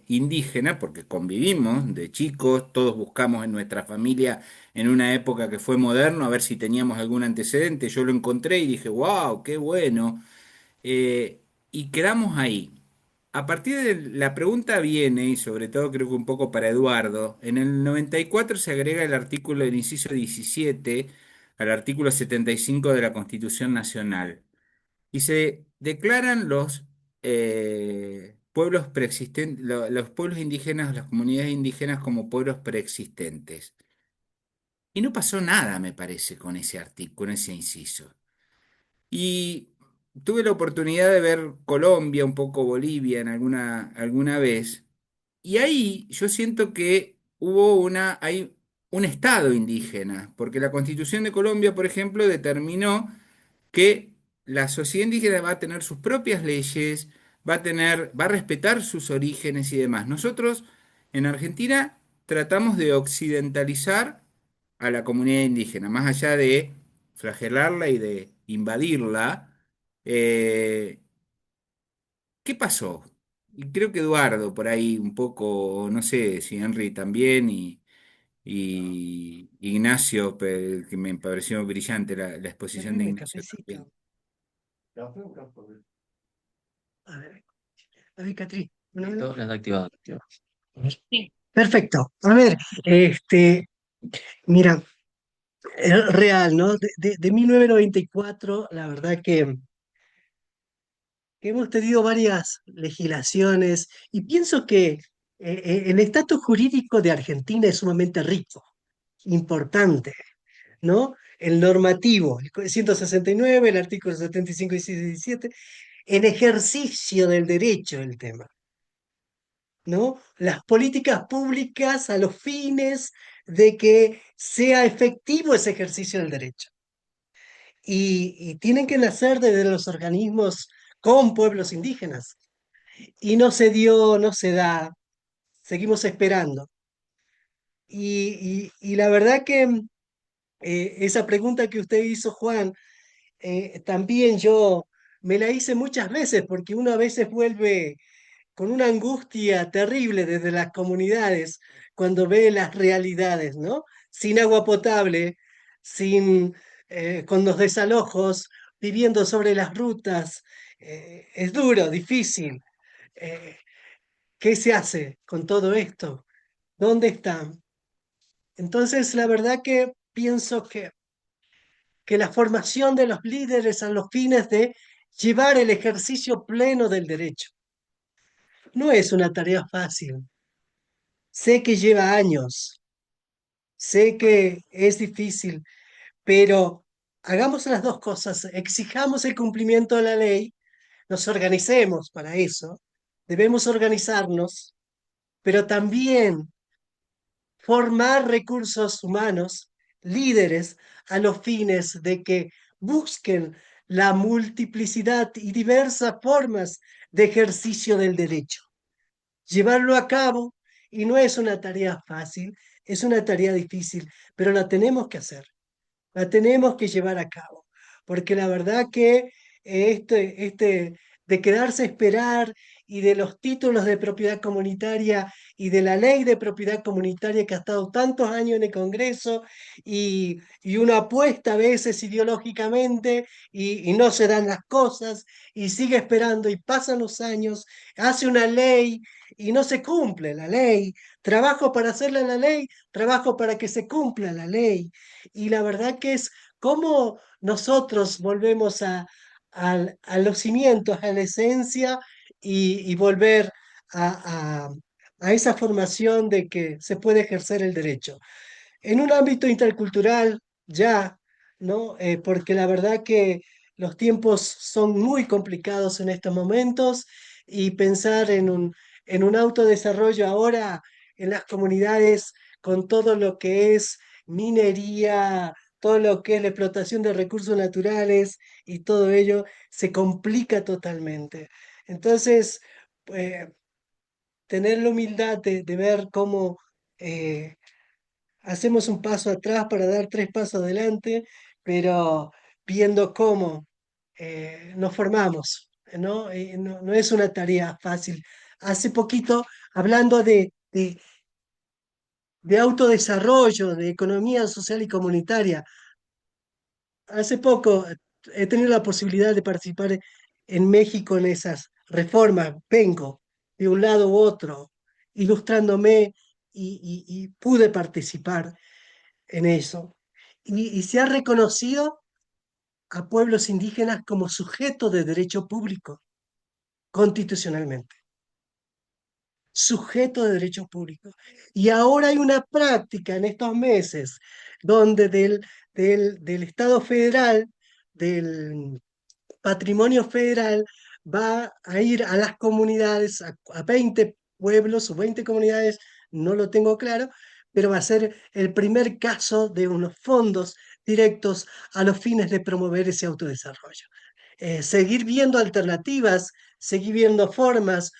indígena, porque convivimos de chicos, todos buscamos en nuestra familia en una época que fue moderno a ver si teníamos algún antecedente, yo lo encontré y dije, wow, qué bueno, y quedamos ahí. A partir de la pregunta viene, y sobre todo creo que un poco para Eduardo, en el 94 se agrega el artículo del inciso 17 al artículo 75 de la Constitución Nacional y se declaran los pueblos preexistentes, los pueblos indígenas, las comunidades indígenas como pueblos preexistentes. Y no pasó nada, me parece, con ese artículo, con ese inciso. Y tuve la oportunidad de ver Colombia, un poco Bolivia en alguna vez. Y ahí yo siento que hay un estado indígena, porque la Constitución de Colombia, por ejemplo, determinó que la sociedad indígena va a tener sus propias leyes, va a respetar sus orígenes y demás. Nosotros en Argentina tratamos de occidentalizar a la comunidad indígena, más allá de flagelarla y de invadirla. eh, ¿Qué pasó? Y creo que Eduardo por ahí un poco, no sé si Henry también y Ignacio, que me pareció brillante la exposición de Servime Ignacio cafecito. también. A ver, Catri. No. Listo, las activado. Sí. Perfecto. A ver, mira, es real, ¿no? De 1994, la verdad que hemos tenido varias legislaciones y pienso que el estatus jurídico de Argentina es sumamente rico, importante, ¿no? El normativo, el 169, el artículo 75 y 17, el ejercicio del derecho, el tema, ¿no? Las políticas públicas a los fines de que sea efectivo ese ejercicio del derecho. Y tienen que nacer desde los organismos con pueblos indígenas. Y no se dio, no se da, seguimos esperando. Y la verdad que esa pregunta que usted hizo, Juan, también yo me la hice muchas veces porque uno a veces vuelve con una angustia terrible desde las comunidades cuando ve las realidades, ¿no? Sin agua potable, con los desalojos, viviendo sobre las rutas. Es duro, difícil. Eh, ¿Qué se hace con todo esto? ¿Dónde están? Entonces, la verdad que pienso que la formación de los líderes a los fines de llevar el ejercicio pleno del derecho no es una tarea fácil. Sé que lleva años, sé que es difícil, pero hagamos las dos cosas. Exijamos el cumplimiento de la ley, nos organicemos para eso, debemos organizarnos, pero también formar recursos humanos, líderes, a los fines de que busquen la multiplicidad y diversas formas de ejercicio del derecho. Llevarlo a cabo, y no es una tarea fácil, es una tarea difícil, pero la tenemos que hacer, la tenemos que llevar a cabo, porque la verdad que de quedarse a esperar y de los títulos de propiedad comunitaria y de la ley de propiedad comunitaria que ha estado tantos años en el Congreso y uno apuesta a veces ideológicamente y no se dan las cosas y sigue esperando y pasan los años, hace una ley y no se cumple la ley, trabajo para hacerle la ley, trabajo para que se cumpla la ley. Y la verdad que es cómo nosotros volvemos a los cimientos, a la esencia y volver a, a- a esa formación de que se puede ejercer el derecho. En un ámbito intercultural, ya, ¿no? Porque la verdad que los tiempos son muy complicados en estos momentos y pensar en un autodesarrollo ahora en las comunidades con todo lo que es minería, todo lo que es la explotación de recursos naturales y todo ello se complica totalmente. Entonces, eh, tener la humildad de ver cómo hacemos un paso atrás para dar tres pasos adelante, pero viendo cómo nos formamos, ¿no? No es una tarea fácil. Hace poquito, hablando de autodesarrollo, de economía social y comunitaria, hace poco he tenido la posibilidad de participar en México en esas reformas. Vengo de un lado u otro, ilustrándome y pude participar en eso. Y se ha reconocido a pueblos indígenas como sujeto de derecho público constitucionalmente, sujeto de derecho público. Y ahora hay una práctica en estos meses donde del Estado federal, del patrimonio federal, va a ir a las comunidades, a 20 pueblos o 20 comunidades, no lo tengo claro, pero va a ser el primer caso de unos fondos directos a los fines de promover ese autodesarrollo. Seguir viendo alternativas, seguir viendo formas.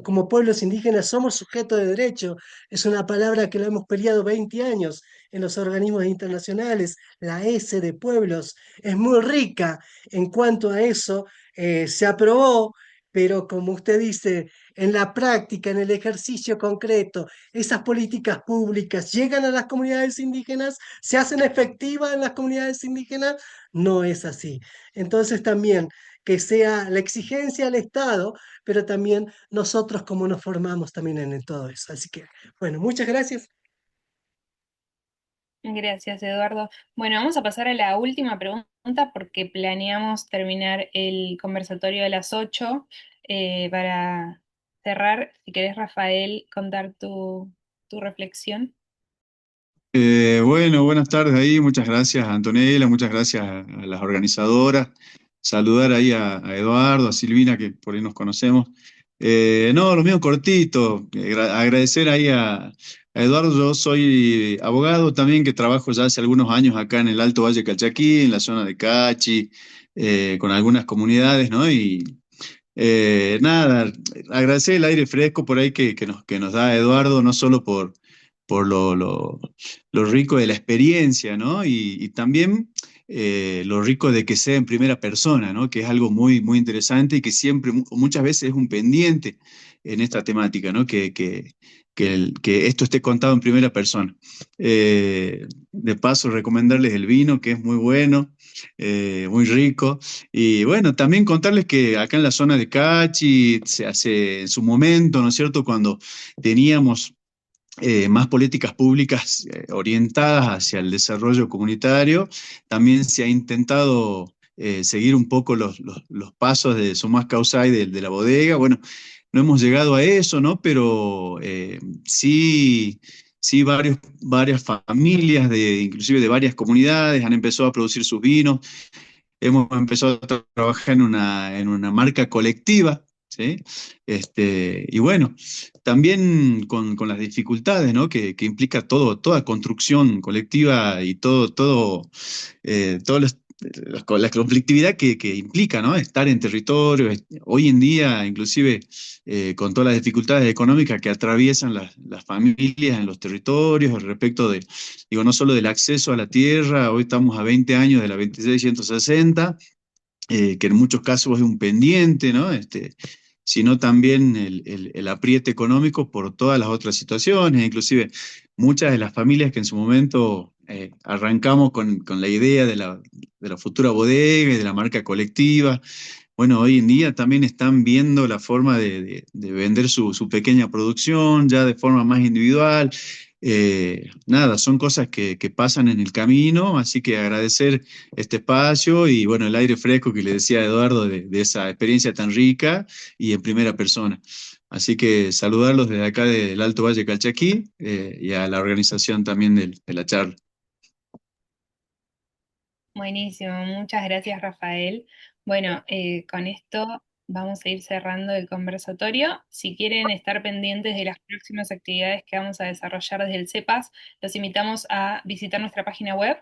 Como pueblos indígenas somos sujetos de derecho. Es una palabra que la hemos peleado 20 años en los organismos internacionales. La S de pueblos es muy rica en cuanto a eso. Se aprobó, pero como usted dice, en la práctica, en el ejercicio concreto, esas políticas públicas llegan a las comunidades indígenas, se hacen efectivas en las comunidades indígenas. No es así. Entonces también que sea la exigencia al Estado, pero también nosotros como nos formamos también en todo eso. Así que, bueno, muchas gracias. Gracias, Eduardo. Bueno, vamos a pasar a la última pregunta porque planeamos terminar el conversatorio a las 8 para cerrar. Si querés, Rafael, contar tu reflexión. Bueno, buenas tardes ahí, muchas gracias Antonella, muchas gracias a las organizadoras, saludar ahí a Eduardo, a Silvina, que por ahí nos conocemos. No, lo mío cortito, agradecer ahí a Eduardo, yo soy abogado también que trabajo ya hace algunos años acá en el Alto Valle Calchaquí, en la zona de Cachi, con algunas comunidades, ¿no? Y nada, agradecer el aire fresco por ahí que nos da Eduardo, no solo por lo rico de la experiencia, ¿no? Y también lo rico de que sea en primera persona, ¿no? Que es algo muy, muy interesante y que siempre, muchas veces es un pendiente en esta temática, ¿no? Que esto esté contado en primera persona. De paso, recomendarles el vino, que es muy bueno, muy rico. Y bueno, también contarles que acá en la zona de Cachi se hace en su momento, ¿no es cierto? Cuando teníamos más políticas públicas orientadas hacia el desarrollo comunitario, también se ha intentado seguir un poco los pasos de Sumas Causay de la bodega. Bueno, no hemos llegado a eso, ¿no? Pero sí, sí varias familias, inclusive de varias comunidades, han empezado a producir sus vinos. Hemos empezado a trabajar en una marca colectiva, ¿sí? Y bueno, también con las dificultades, ¿no? Que implica toda construcción colectiva y la conflictividad que implica, ¿no? Estar en territorio. Hoy en día, inclusive, con todas las dificultades económicas que atraviesan las familias en los territorios, respecto de, digo, no solo del acceso a la tierra. Hoy estamos a 20 años de la 2660, que en muchos casos es un pendiente, ¿no? Sino también el apriete económico por todas las otras situaciones, inclusive muchas de las familias que en su momento arrancamos con la idea de la futura bodega y de la marca colectiva. Bueno, hoy en día también están viendo la forma de vender su pequeña producción ya de forma más individual. Nada, son cosas que pasan en el camino, así que agradecer este espacio y bueno, el aire fresco que le decía a Eduardo de esa experiencia tan rica y en primera persona. Así que saludarlos desde acá del Alto Valle Calchaquí, y a la organización también de la charla. Buenísimo, muchas gracias Rafael. Bueno, con esto vamos a ir cerrando el conversatorio. Si quieren estar pendientes de las próximas actividades que vamos a desarrollar desde el CEPAS, los invitamos a visitar nuestra página web,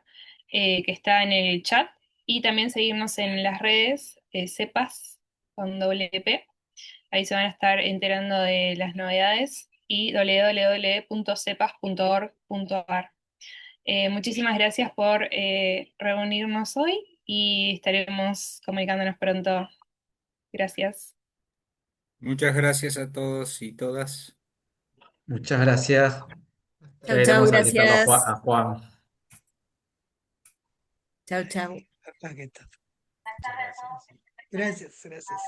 que está en el chat, y también seguirnos en las redes, CEPAS con doble P. Ahí se van a estar enterando de las novedades, y www.cepas.org.ar. Muchísimas gracias por reunirnos hoy y estaremos comunicándonos pronto. Gracias. Muchas gracias a todos y todas. Muchas gracias. Chau, Ya chau, iremos a visitarlo a gracias. A Juan. Chau, chau. Muchas gracias. Gracias, gracias.